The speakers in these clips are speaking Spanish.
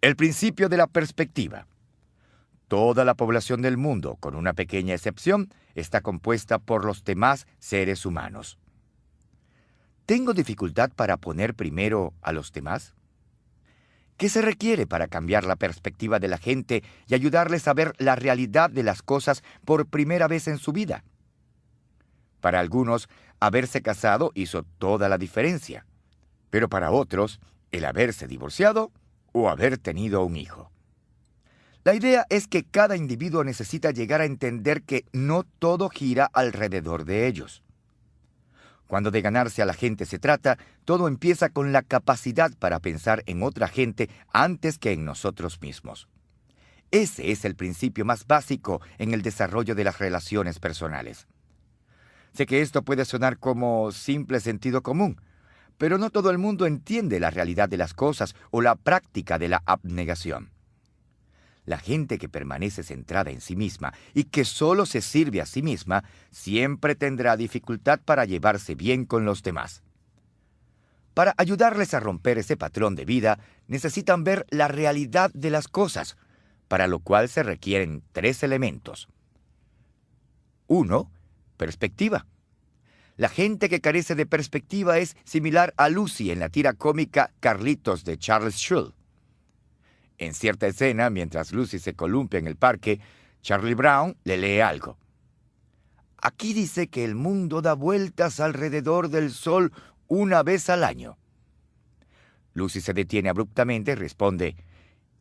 El principio de la perspectiva. Toda la población del mundo, con una pequeña excepción, está compuesta por los demás seres humanos. ¿Tengo dificultad para poner primero a los demás? ¿Qué se requiere para cambiar la perspectiva de la gente y ayudarles a ver la realidad de las cosas por primera vez en su vida? Para algunos, haberse casado hizo toda la diferencia, pero para otros, el haberse divorciado o haber tenido un hijo. La idea es que cada individuo necesita llegar a entender que no todo gira alrededor de ellos. Cuando de ganarse a la gente se trata, todo empieza con la capacidad para pensar en otra gente antes que en nosotros mismos. Ese es el principio más básico en el desarrollo de las relaciones personales. Sé que esto puede sonar como simple sentido común, pero no todo el mundo entiende la realidad de las cosas o la práctica de la abnegación. La gente que permanece centrada en sí misma y que solo se sirve a sí misma siempre tendrá dificultad para llevarse bien con los demás. Para ayudarles a romper ese patrón de vida, necesitan ver la realidad de las cosas, para lo cual se requieren 3 elementos. 1. Perspectiva. La gente que carece de perspectiva es similar a Lucy en la tira cómica Carlitos de Charles Schulz. En cierta escena, mientras Lucy se columpia en el parque, Charlie Brown le lee algo. Aquí dice que el mundo da vueltas alrededor del sol una vez al año. Lucy se detiene abruptamente y responde,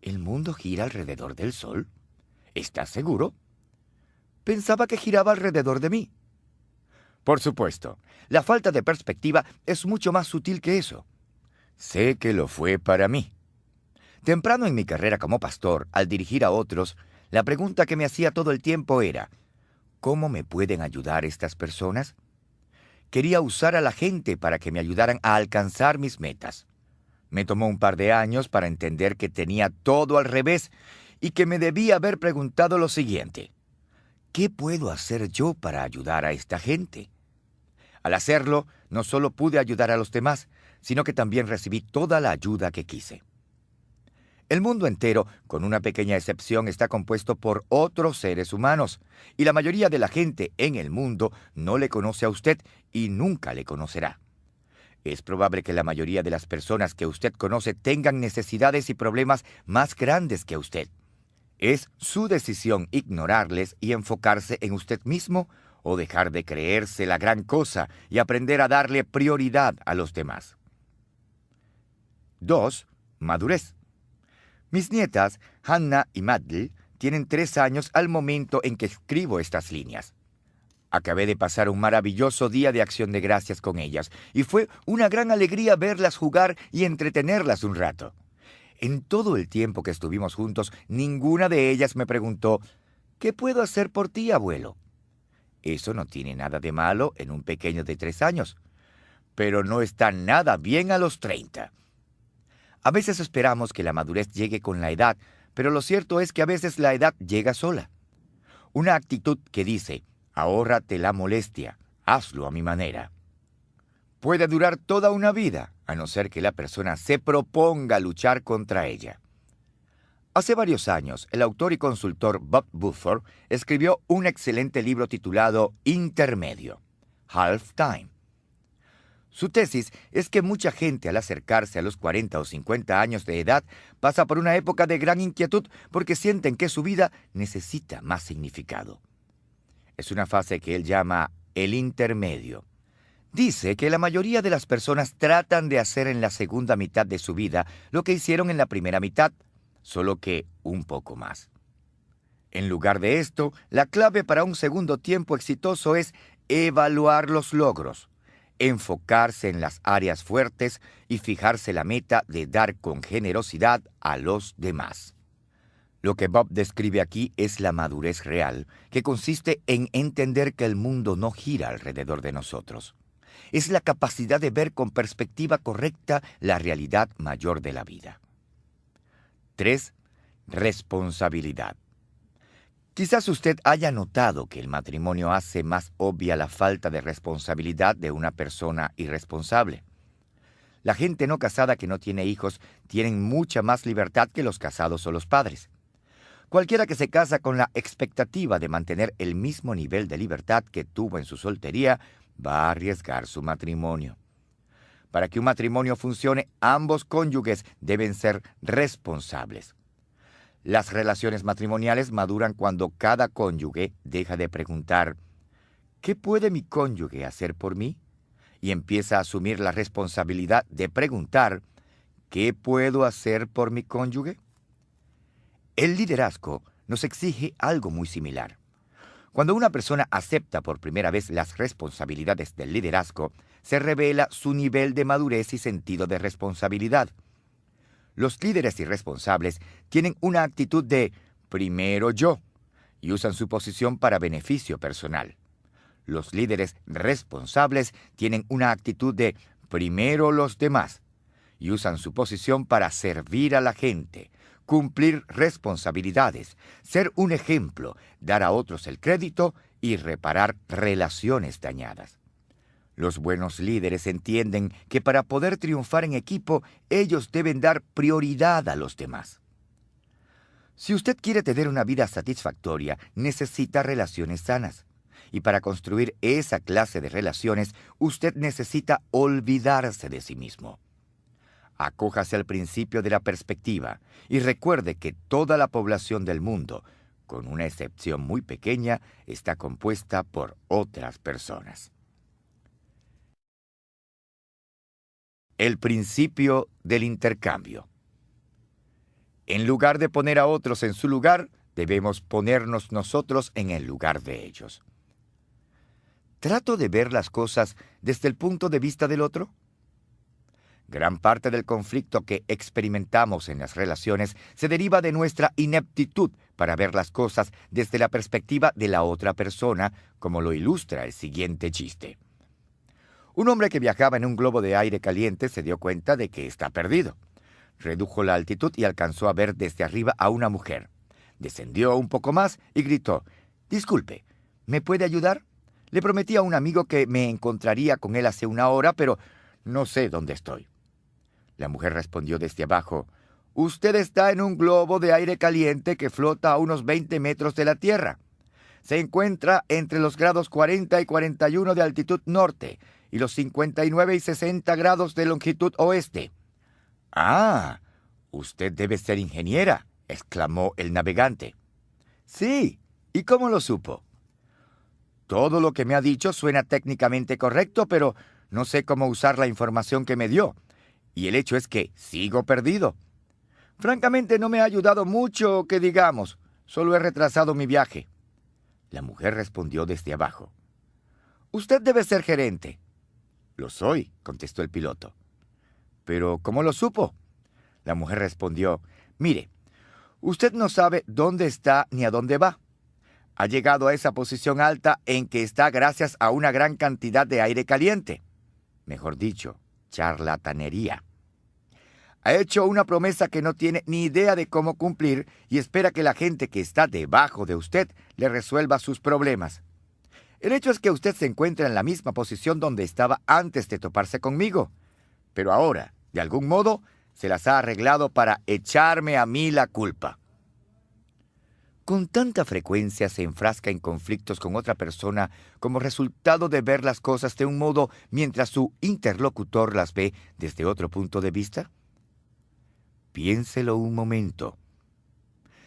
¿el mundo gira alrededor del sol? ¿Estás seguro? Pensaba que giraba alrededor de mí. Por supuesto, la falta de perspectiva es mucho más sutil que eso. Sé que lo fue para mí. Temprano en mi carrera como pastor, al dirigir a otros, la pregunta que me hacía todo el tiempo era, ¿cómo me pueden ayudar estas personas? Quería usar a la gente para que me ayudaran a alcanzar mis metas. Me tomó un par de años para entender que tenía todo al revés y que me debía haber preguntado lo siguiente, ¿qué puedo hacer yo para ayudar a esta gente? Al hacerlo, no solo pude ayudar a los demás, sino que también recibí toda la ayuda que quise. El mundo entero, con una pequeña excepción, está compuesto por otros seres humanos, y la mayoría de la gente en el mundo no le conoce a usted y nunca le conocerá. Es probable que la mayoría de las personas que usted conoce tengan necesidades y problemas más grandes que usted. Es su decisión ignorarles y enfocarse en usted mismo o dejar de creerse la gran cosa y aprender a darle prioridad a los demás. 2. Madurez. Mis nietas, Hannah y Madeline, tienen 3 años al momento en que escribo estas líneas. Acabé de pasar un maravilloso día de acción de gracias con ellas, y fue una gran alegría verlas jugar y entretenerlas un rato. En todo el tiempo que estuvimos juntos, ninguna de ellas me preguntó, ¿qué puedo hacer por ti, abuelo? Eso no tiene nada de malo en un pequeño de 3 años, pero no está nada bien a los 30. A veces esperamos que la madurez llegue con la edad, pero lo cierto es que a veces la edad llega sola. Una actitud que dice, ahórrate la molestia, hazlo a mi manera, puede durar toda una vida, a no ser que la persona se proponga luchar contra ella. Hace varios años, el autor y consultor Bob Buford escribió un excelente libro titulado Intermedio, Half Time. Su tesis es que mucha gente al acercarse a los 40 o 50 años de edad pasa por una época de gran inquietud porque sienten que su vida necesita más significado. Es una fase que él llama el intermedio. Dice que la mayoría de las personas tratan de hacer en la segunda mitad de su vida lo que hicieron en la primera mitad, solo que un poco más. En lugar de esto, la clave para un segundo tiempo exitoso es evaluar los logros, enfocarse en las áreas fuertes y fijarse la meta de dar con generosidad a los demás. Lo que Bob describe aquí es la madurez real, que consiste en entender que el mundo no gira alrededor de nosotros. Es la capacidad de ver con perspectiva correcta la realidad mayor de la vida. 3. Responsabilidad. Quizás usted haya notado que el matrimonio hace más obvia la falta de responsabilidad de una persona irresponsable. La gente no casada que no tiene hijos tienen mucha más libertad que los casados o los padres. Cualquiera que se casa con la expectativa de mantener el mismo nivel de libertad que tuvo en su soltería va a arriesgar su matrimonio. Para que un matrimonio funcione, ambos cónyuges deben ser responsables. Las relaciones matrimoniales maduran cuando cada cónyuge deja de preguntar ¿qué puede mi cónyuge hacer por mí? Y empieza a asumir la responsabilidad de preguntar ¿qué puedo hacer por mi cónyuge? El liderazgo nos exige algo muy similar. Cuando una persona acepta por primera vez las responsabilidades del liderazgo, se revela su nivel de madurez y sentido de responsabilidad. Los líderes irresponsables tienen una actitud de primero yo y usan su posición para beneficio personal. Los líderes responsables tienen una actitud de primero los demás y usan su posición para servir a la gente, cumplir responsabilidades, ser un ejemplo, dar a otros el crédito y reparar relaciones dañadas. Los buenos líderes entienden que para poder triunfar en equipo, ellos deben dar prioridad a los demás. Si usted quiere tener una vida satisfactoria, necesita relaciones sanas. Y para construir esa clase de relaciones, usted necesita olvidarse de sí mismo. Acójase al principio de la perspectiva y recuerde que toda la población del mundo, con una excepción muy pequeña, está compuesta por otras personas. El principio del intercambio. En lugar de poner a otros en su lugar, debemos ponernos nosotros en el lugar de ellos. ¿Trato de ver las cosas desde el punto de vista del otro? Gran parte del conflicto que experimentamos en las relaciones se deriva de nuestra ineptitud para ver las cosas desde la perspectiva de la otra persona, como lo ilustra el siguiente chiste. Un hombre que viajaba en un globo de aire caliente se dio cuenta de que está perdido. Redujo la altitud y alcanzó a ver desde arriba a una mujer. Descendió un poco más y gritó: «Disculpe, ¿me puede ayudar? Le prometí a un amigo que me encontraría con él hace una hora, pero no sé dónde estoy». La mujer respondió desde abajo: «Usted está en un globo de aire caliente que flota a unos 20 metros de la tierra. Se encuentra entre los grados 40 y 41 de altitud norte y los 59 y 60 grados de longitud oeste». «Ah, usted debe ser ingeniera», exclamó el navegante. «Sí, ¿y cómo lo supo?» «Todo lo que me ha dicho suena técnicamente correcto, pero no sé cómo usar la información que me dio. Y el hecho es que sigo perdido. Francamente no me ha ayudado mucho, que digamos. Solo he retrasado mi viaje». La mujer respondió desde abajo: «Usted debe ser gerente». «Lo soy», contestó el piloto. «¿Pero cómo lo supo?» La mujer respondió: «Mire, usted no sabe dónde está ni a dónde va. Ha llegado a esa posición alta en que está gracias a una gran cantidad de aire caliente. Mejor dicho, charlatanería. Ha hecho una promesa que no tiene ni idea de cómo cumplir y espera que la gente que está debajo de usted le resuelva sus problemas. El hecho es que usted se encuentra en la misma posición donde estaba antes de toparse conmigo, pero ahora, de algún modo, se las ha arreglado para echarme a mí la culpa». Con tanta frecuencia se enfrasca en conflictos con otra persona como resultado de ver las cosas de un modo mientras su interlocutor las ve desde otro punto de vista. Piénselo un momento.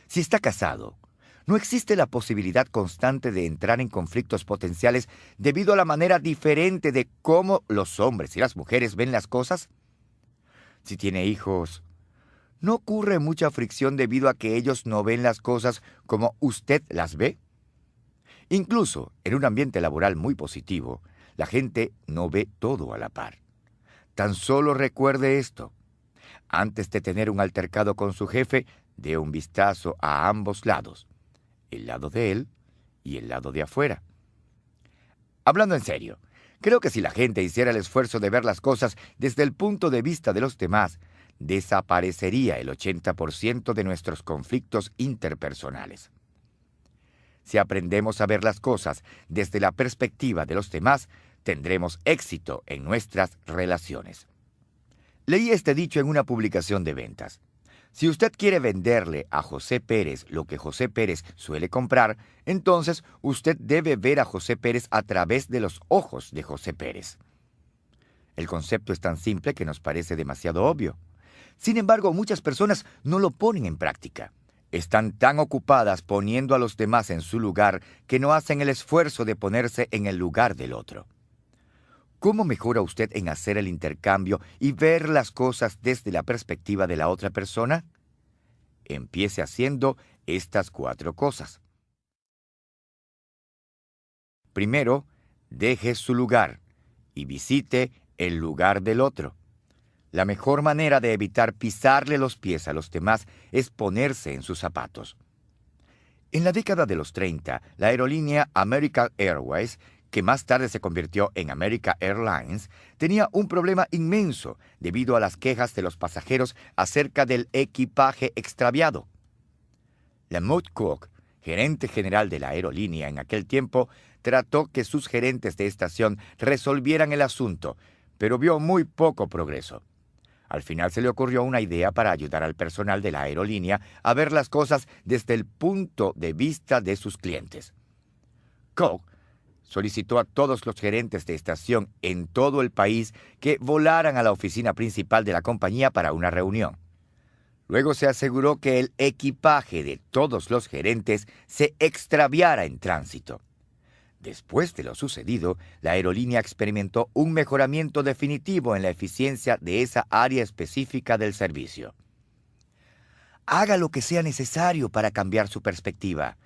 Si está casado, ¿no existe la posibilidad constante de entrar en conflictos potenciales debido a la manera diferente de cómo los hombres y las mujeres ven las cosas? Si tiene hijos, ¿no ocurre mucha fricción debido a que ellos no ven las cosas como usted las ve? Incluso en un ambiente laboral muy positivo, la gente no ve todo a la par. Tan solo recuerde esto: antes de tener un altercado con su jefe, dé un vistazo a ambos lados, el lado de él y el lado de afuera. Hablando en serio, creo que si la gente hiciera el esfuerzo de ver las cosas desde el punto de vista de los demás, desaparecería el 80% de nuestros conflictos interpersonales. Si aprendemos a ver las cosas desde la perspectiva de los demás, tendremos éxito en nuestras relaciones. Leí este dicho en una publicación de ventas. Si usted quiere venderle a José Pérez lo que José Pérez suele comprar, entonces usted debe ver a José Pérez a través de los ojos de José Pérez. El concepto es tan simple que nos parece demasiado obvio. Sin embargo, muchas personas no lo ponen en práctica. Están tan ocupadas poniendo a los demás en su lugar que no hacen el esfuerzo de ponerse en el lugar del otro. ¿Cómo mejora usted en hacer el intercambio y ver las cosas desde la perspectiva de la otra persona? Empiece haciendo estas 4 cosas. Primero, deje su lugar y visite el lugar del otro. La mejor manera de evitar pisarle los pies a los demás es ponerse en sus zapatos. En la década de los 30, la aerolínea American Airways, que más tarde se convirtió en American Airlines, tenía un problema inmenso debido a las quejas de los pasajeros acerca del equipaje extraviado. Lamont Cook, gerente general de la aerolínea en aquel tiempo, trató que sus gerentes de estación resolvieran el asunto, pero vio muy poco progreso. Al final se le ocurrió una idea para ayudar al personal de la aerolínea a ver las cosas desde el punto de vista de sus clientes. Cook solicitó a todos los gerentes de estación en todo el país que volaran a la oficina principal de la compañía para una reunión. Luego se aseguró que el equipaje de todos los gerentes se extraviara en tránsito. Después de lo sucedido, la aerolínea experimentó un mejoramiento definitivo en la eficiencia de esa área específica del servicio. Haga lo que sea necesario para cambiar su perspectiva.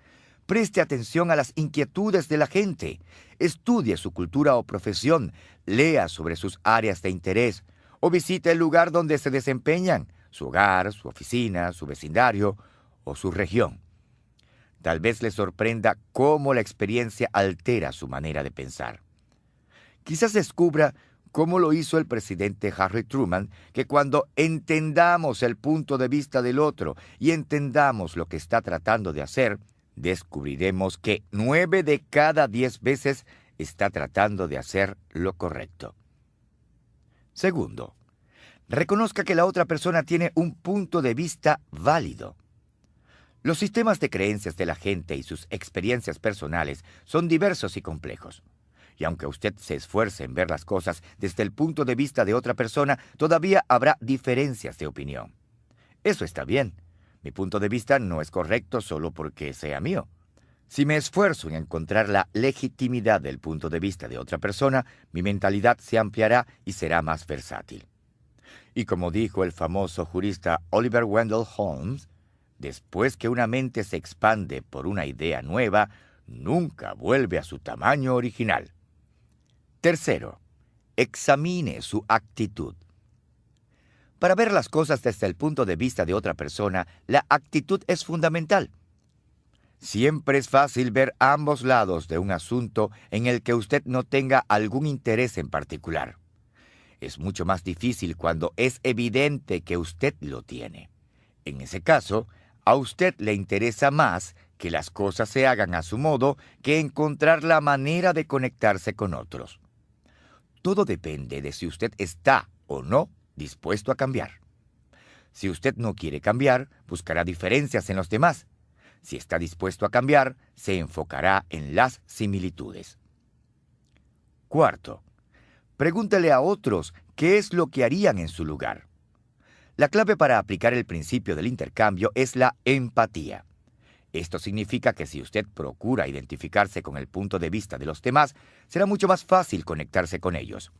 Preste atención a las inquietudes de la gente. Estudie su cultura o profesión. Lea sobre sus áreas de interés. O visite el lugar donde se desempeñan, su hogar, su oficina, su vecindario o su región. Tal vez le sorprenda cómo la experiencia altera su manera de pensar. Quizás descubra cómo lo hizo el presidente Harry Truman, que cuando entendamos el punto de vista del otro y entendamos lo que está tratando de hacer, descubriremos que 9 de cada 10 veces está tratando de hacer lo correcto. Segundo, reconozca que la otra persona tiene un punto de vista válido. Los sistemas de creencias de la gente y sus experiencias personales son diversos y complejos. Y aunque usted se esfuerce en ver las cosas desde el punto de vista de otra persona, todavía habrá diferencias de opinión. Eso está bien. Mi punto de vista no es correcto solo porque sea mío. Si me esfuerzo en encontrar la legitimidad del punto de vista de otra persona, mi mentalidad se ampliará y será más versátil. Y como dijo el famoso jurista Oliver Wendell Holmes, después que una mente se expande por una idea nueva, nunca vuelve a su tamaño original. Tercero, examine su actitud. Para ver las cosas desde el punto de vista de otra persona, la actitud es fundamental. Siempre es fácil ver ambos lados de un asunto en el que usted no tenga algún interés en particular. Es mucho más difícil cuando es evidente que usted lo tiene. En ese caso, a usted le interesa más que las cosas se hagan a su modo que encontrar la manera de conectarse con otros. Todo depende de si usted está o no dispuesto a cambiar. Si usted no quiere cambiar, buscará diferencias en los demás. Si está dispuesto a cambiar, se enfocará en las similitudes. Cuarto, pregúntele a otros qué es lo que harían en su lugar. La clave para aplicar el principio del intercambio es la empatía. Esto significa que si usted procura identificarse con el punto de vista de los demás, será mucho más fácil conectarse con ellos.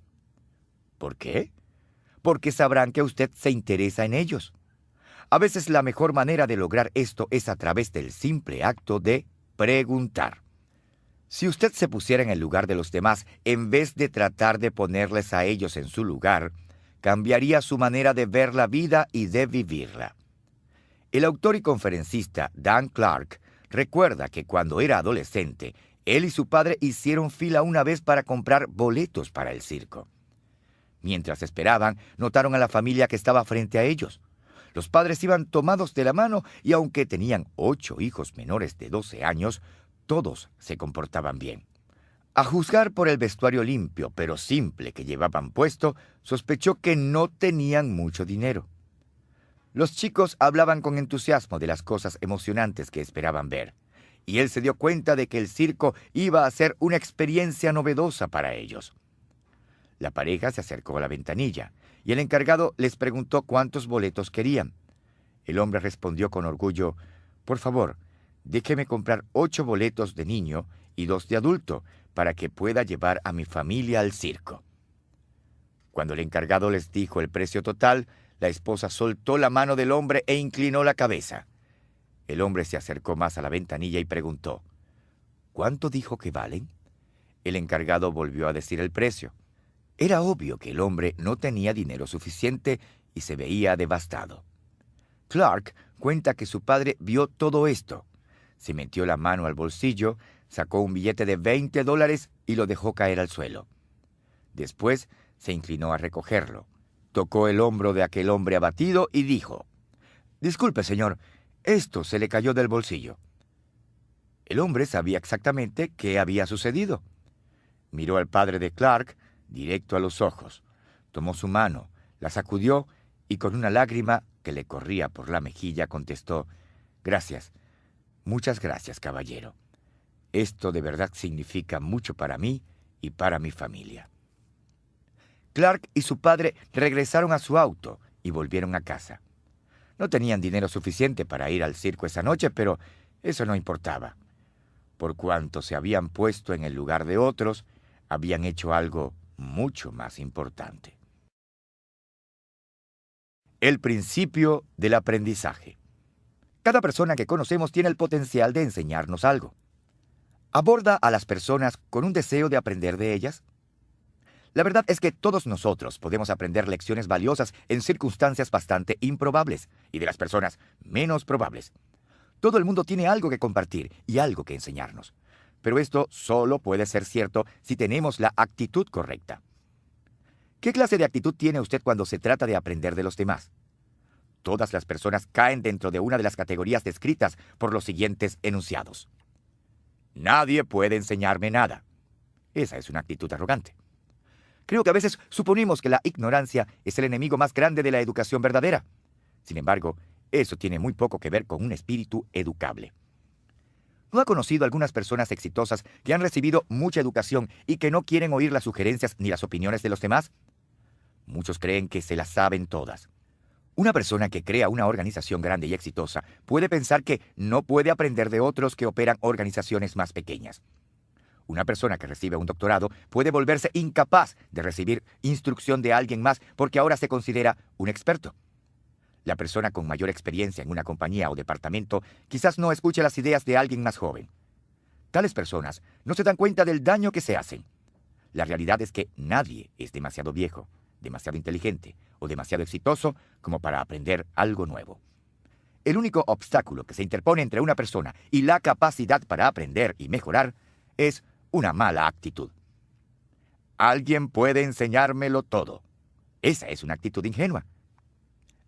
¿Por qué? Porque sabrán que usted se interesa en ellos. A veces la mejor manera de lograr esto es a través del simple acto de preguntar. Si usted se pusiera en el lugar de los demás, en vez de tratar de ponerles a ellos en su lugar, cambiaría su manera de ver la vida y de vivirla. El autor y conferencista Dan Clark recuerda que cuando era adolescente, él y su padre hicieron fila una vez para comprar boletos para el circo. Mientras esperaban, notaron a la familia que estaba frente a ellos. Los padres iban tomados de la mano y aunque tenían 8 hijos menores de 12 años, todos se comportaban bien. A juzgar por el vestuario limpio pero simple que llevaban puesto, sospechó que no tenían mucho dinero. Los chicos hablaban con entusiasmo de las cosas emocionantes que esperaban ver, y él se dio cuenta de que el circo iba a ser una experiencia novedosa para ellos. La pareja se acercó a la ventanilla, y el encargado les preguntó cuántos boletos querían. El hombre respondió con orgullo: «Por favor, déjeme comprar 8 boletos de niño y 2 de adulto, para que pueda llevar a mi familia al circo». Cuando el encargado les dijo el precio total, la esposa soltó la mano del hombre e inclinó la cabeza. El hombre se acercó más a la ventanilla y preguntó: «¿Cuánto dijo que valen?». El encargado volvió a decir el precio. Era obvio que el hombre no tenía dinero suficiente y se veía devastado. Clark cuenta que su padre vio todo esto. Se metió la mano al bolsillo, sacó un billete de $20 y lo dejó caer al suelo. Después se inclinó a recogerlo. Tocó el hombro de aquel hombre abatido y dijo: «Disculpe, señor, esto se le cayó del bolsillo». El hombre sabía exactamente qué había sucedido. Miró al padre de Clark directo a los ojos, tomó su mano, la sacudió y con una lágrima que le corría por la mejilla contestó: «Gracias, muchas gracias, caballero. Esto de verdad significa mucho para mí y para mi familia». Clark y su padre regresaron a su auto y volvieron a casa. No tenían dinero suficiente para ir al circo esa noche, pero eso no importaba. Por cuanto se habían puesto en el lugar de otros, habían hecho algo mucho más importante. El principio del aprendizaje. Cada persona que conocemos tiene el potencial de enseñarnos algo. ¿Aborda a las personas con un deseo de aprender de ellas? La verdad es que todos nosotros podemos aprender lecciones valiosas en circunstancias bastante improbables y de las personas menos probables. Todo el mundo tiene algo que compartir y algo que enseñarnos. Pero esto solo puede ser cierto si tenemos la actitud correcta. ¿Qué clase de actitud tiene usted cuando se trata de aprender de los demás? Todas las personas caen dentro de una de las categorías descritas por los siguientes enunciados. Nadie puede enseñarme nada. Esa es una actitud arrogante. Creo que a veces suponemos que la ignorancia es el enemigo más grande de la educación verdadera. Sin embargo, eso tiene muy poco que ver con un espíritu educable. ¿No ha conocido algunas personas exitosas que han recibido mucha educación y que no quieren oír las sugerencias ni las opiniones de los demás? Muchos creen que se las saben todas. Una persona que crea una organización grande y exitosa puede pensar que no puede aprender de otros que operan organizaciones más pequeñas. Una persona que recibe un doctorado puede volverse incapaz de recibir instrucción de alguien más porque ahora se considera un experto. La persona con mayor experiencia en una compañía o departamento quizás no escuche las ideas de alguien más joven. Tales personas no se dan cuenta del daño que se hacen. La realidad es que nadie es demasiado viejo, demasiado inteligente o demasiado exitoso como para aprender algo nuevo. El único obstáculo que se interpone entre una persona y la capacidad para aprender y mejorar es una mala actitud. Alguien puede enseñármelo todo. Esa es una actitud ingenua.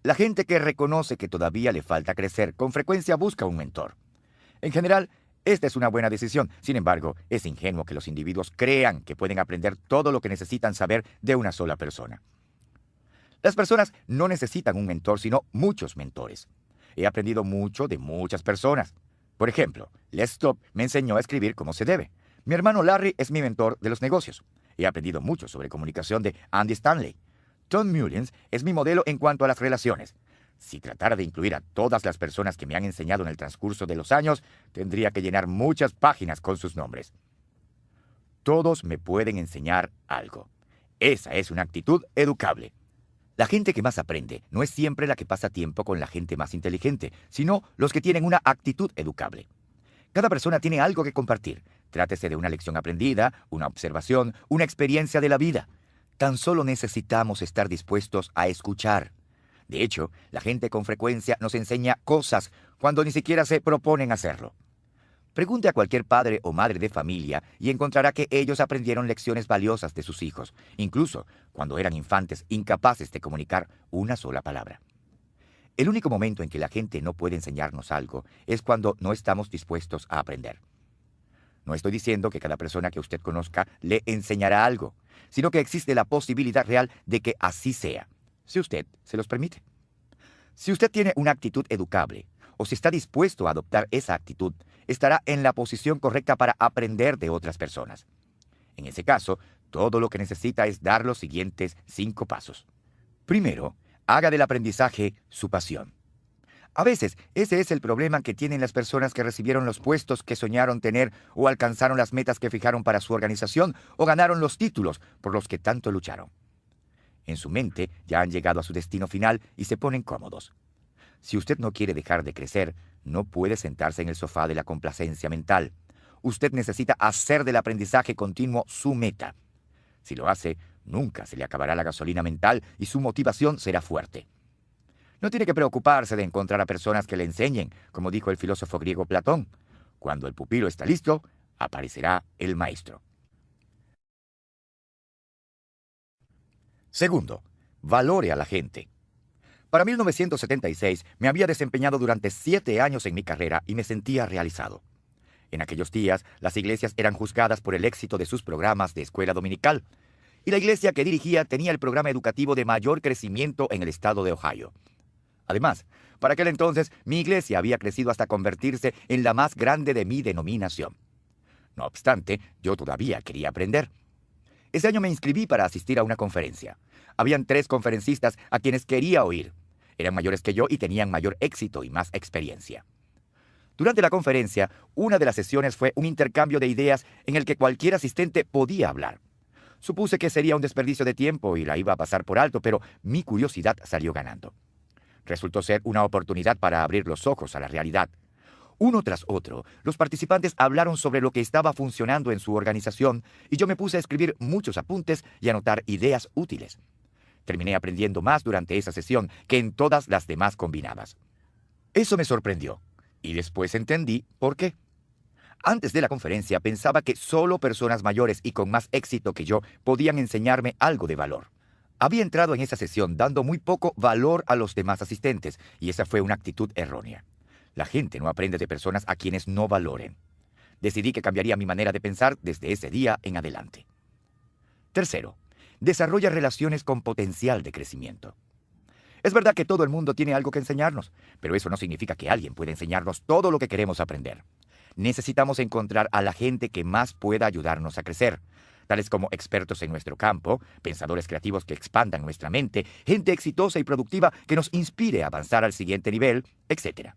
La gente que reconoce que todavía le falta crecer con frecuencia busca un mentor. En general, esta es una buena decisión. Sin embargo, es ingenuo que los individuos crean que pueden aprender todo lo que necesitan saber de una sola persona. Las personas no necesitan un mentor, sino muchos mentores. He aprendido mucho de muchas personas. Por ejemplo, Les Stop me enseñó a escribir como se debe. Mi hermano Larry es mi mentor de los negocios. He aprendido mucho sobre comunicación de Andy Stanley. Tom Mullins es mi modelo en cuanto a las relaciones. Si tratara de incluir a todas las personas que me han enseñado en el transcurso de los años, tendría que llenar muchas páginas con sus nombres. Todos me pueden enseñar algo. Esa es una actitud educable. La gente que más aprende no es siempre la que pasa tiempo con la gente más inteligente, sino los que tienen una actitud educable. Cada persona tiene algo que compartir. Trátese de una lección aprendida, una observación, una experiencia de la vida. Tan solo necesitamos estar dispuestos a escuchar. De hecho, la gente con frecuencia nos enseña cosas cuando ni siquiera se proponen hacerlo. Pregunte a cualquier padre o madre de familia y encontrará que ellos aprendieron lecciones valiosas de sus hijos, incluso cuando eran infantes incapaces de comunicar una sola palabra. El único momento en que la gente no puede enseñarnos algo es cuando no estamos dispuestos a aprender. No estoy diciendo que cada persona que usted conozca le enseñará algo, sino que existe la posibilidad real de que así sea, si usted se los permite. Si usted tiene una actitud educable, o si está dispuesto a adoptar esa actitud, estará en la posición correcta para aprender de otras personas. En ese caso, todo lo que necesita es dar los siguientes 5 pasos. Primero, haga del aprendizaje su pasión. A veces, ese es el problema que tienen las personas que recibieron los puestos que soñaron tener o alcanzaron las metas que fijaron para su organización o ganaron los títulos por los que tanto lucharon. En su mente ya han llegado a su destino final y se ponen cómodos. Si usted no quiere dejar de crecer, no puede sentarse en el sofá de la complacencia mental. Usted necesita hacer del aprendizaje continuo su meta. Si lo hace, nunca se le acabará la gasolina mental y su motivación será fuerte. No tiene que preocuparse de encontrar a personas que le enseñen, como dijo el filósofo griego Platón. Cuando el pupilo está listo, aparecerá el maestro. Segundo, valore a la gente. Para 1976 me había desempeñado durante 7 años en mi carrera y me sentía realizado. En aquellos días, las iglesias eran juzgadas por el éxito de sus programas de escuela dominical, y la iglesia que dirigía tenía el programa educativo de mayor crecimiento en el estado de Ohio. Además, para aquel entonces, mi iglesia había crecido hasta convertirse en la más grande de mi denominación. No obstante, yo todavía quería aprender. Ese año me inscribí para asistir a una conferencia. Habían 3 conferencistas a quienes quería oír. Eran mayores que yo y tenían mayor éxito y más experiencia. Durante la conferencia, una de las sesiones fue un intercambio de ideas en el que cualquier asistente podía hablar. Supuse que sería un desperdicio de tiempo y la iba a pasar por alto, pero mi curiosidad salió ganando. Resultó ser una oportunidad para abrir los ojos a la realidad. Uno tras otro, los participantes hablaron sobre lo que estaba funcionando en su organización y yo me puse a escribir muchos apuntes y anotar ideas útiles. Terminé aprendiendo más durante esa sesión que en todas las demás combinadas. Eso me sorprendió, y después entendí por qué. Antes de la conferencia pensaba que solo personas mayores y con más éxito que yo podían enseñarme algo de valor. Había entrado en esa sesión dando muy poco valor a los demás asistentes, y esa fue una actitud errónea. La gente no aprende de personas a quienes no valoren. Decidí que cambiaría mi manera de pensar desde ese día en adelante. Tercero, desarrolla relaciones con potencial de crecimiento. Es verdad que todo el mundo tiene algo que enseñarnos, pero eso no significa que alguien pueda enseñarnos todo lo que queremos aprender. Necesitamos encontrar a la gente que más pueda ayudarnos a crecer, tales como expertos en nuestro campo, pensadores creativos que expandan nuestra mente, gente exitosa y productiva que nos inspire a avanzar al siguiente nivel, etc.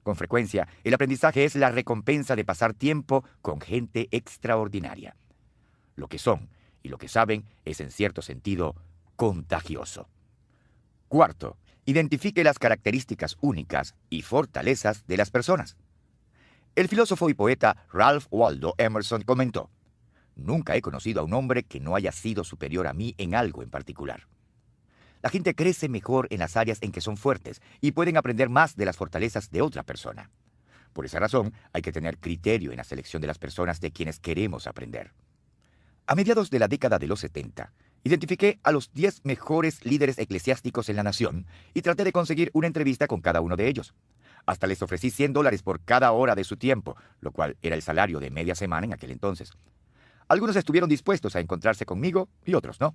Con frecuencia, el aprendizaje es la recompensa de pasar tiempo con gente extraordinaria. Lo que son y lo que saben es, en cierto sentido, contagioso. Cuarto, identifique las características únicas y fortalezas de las personas. El filósofo y poeta Ralph Waldo Emerson comentó: «Nunca he conocido a un hombre que no haya sido superior a mí en algo en particular». La gente crece mejor en las áreas en que son fuertes y pueden aprender más de las fortalezas de otra persona. Por esa razón, hay que tener criterio en la selección de las personas de quienes queremos aprender. A mediados de la década de los 70, identifiqué a los 10 mejores líderes eclesiásticos en la nación y traté de conseguir una entrevista con cada uno de ellos. Hasta les ofrecí $100 por cada hora de su tiempo, lo cual era el salario de media semana en aquel entonces. Algunos estuvieron dispuestos a encontrarse conmigo y otros no.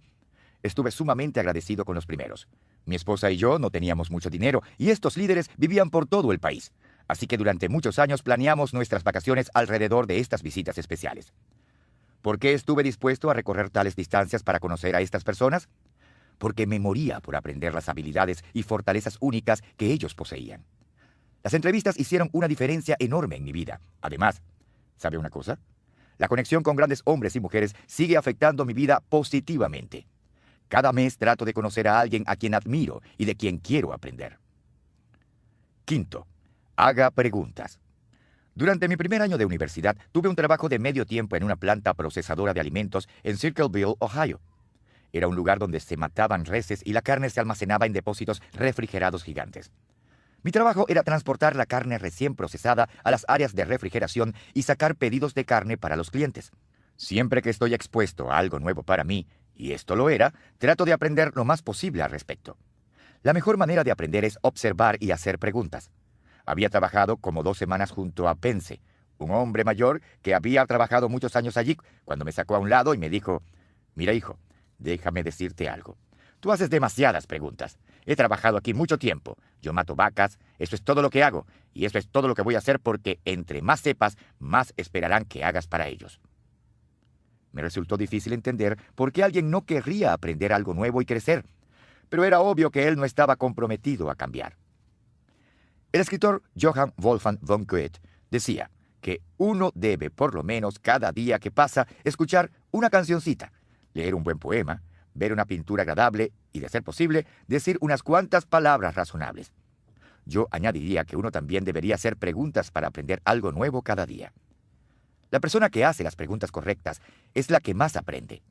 Estuve sumamente agradecido con los primeros. Mi esposa y yo no teníamos mucho dinero y estos líderes vivían por todo el país. Así que durante muchos años planeamos nuestras vacaciones alrededor de estas visitas especiales. ¿Por qué estuve dispuesto a recorrer tales distancias para conocer a estas personas? Porque me moría por aprender las habilidades y fortalezas únicas que ellos poseían. Las entrevistas hicieron una diferencia enorme en mi vida. Además, ¿sabe una cosa? La conexión con grandes hombres y mujeres sigue afectando mi vida positivamente. Cada mes trato de conocer a alguien a quien admiro y de quien quiero aprender. Quinto, haga preguntas. Durante mi primer año de universidad, tuve un trabajo de medio tiempo en una planta procesadora de alimentos en Circleville, Ohio. Era un lugar donde se mataban reses y la carne se almacenaba en depósitos refrigerados gigantes. Mi trabajo era transportar la carne recién procesada a las áreas de refrigeración y sacar pedidos de carne para los clientes. Siempre que estoy expuesto a algo nuevo para mí, y esto lo era, trato de aprender lo más posible al respecto. La mejor manera de aprender es observar y hacer preguntas. Había trabajado como 2 semanas junto a Pence, un hombre mayor que había trabajado muchos años allí, cuando me sacó a un lado y me dijo: «Mira, hijo, déjame decirte algo. Tú haces demasiadas preguntas. He trabajado aquí mucho tiempo. Yo mato vacas, eso es todo lo que hago, y eso es todo lo que voy a hacer porque entre más sepas, más esperarán que hagas para ellos». Me resultó difícil entender por qué alguien no querría aprender algo nuevo y crecer, pero era obvio que él no estaba comprometido a cambiar. El escritor Johann Wolfgang von Goethe decía que uno debe, por lo menos cada día que pasa, escuchar una cancioncita, leer un buen poema, ver una pintura agradable y, de ser posible, decir unas cuantas palabras razonables. Yo añadiría que uno también debería hacer preguntas para aprender algo nuevo cada día. La persona que hace las preguntas correctas es la que más aprende.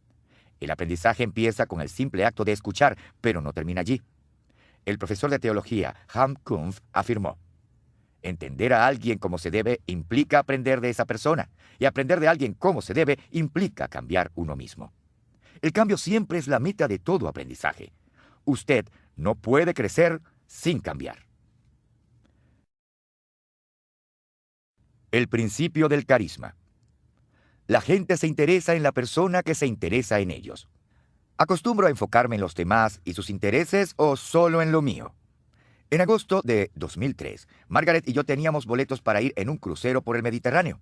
El aprendizaje empieza con el simple acto de escuchar, pero no termina allí. El profesor de teología, Hans Kumpf, afirmó: entender a alguien como se debe implica aprender de esa persona, y aprender de alguien como se debe implica cambiar uno mismo. El cambio siempre es la meta de todo aprendizaje. Usted no puede crecer sin cambiar. El principio del carisma. La gente se interesa en la persona que se interesa en ellos. ¿Acostumbro a enfocarme en los demás y sus intereses o solo en lo mío? En agosto de 2003, Margaret y yo teníamos boletos para ir en un crucero por el Mediterráneo.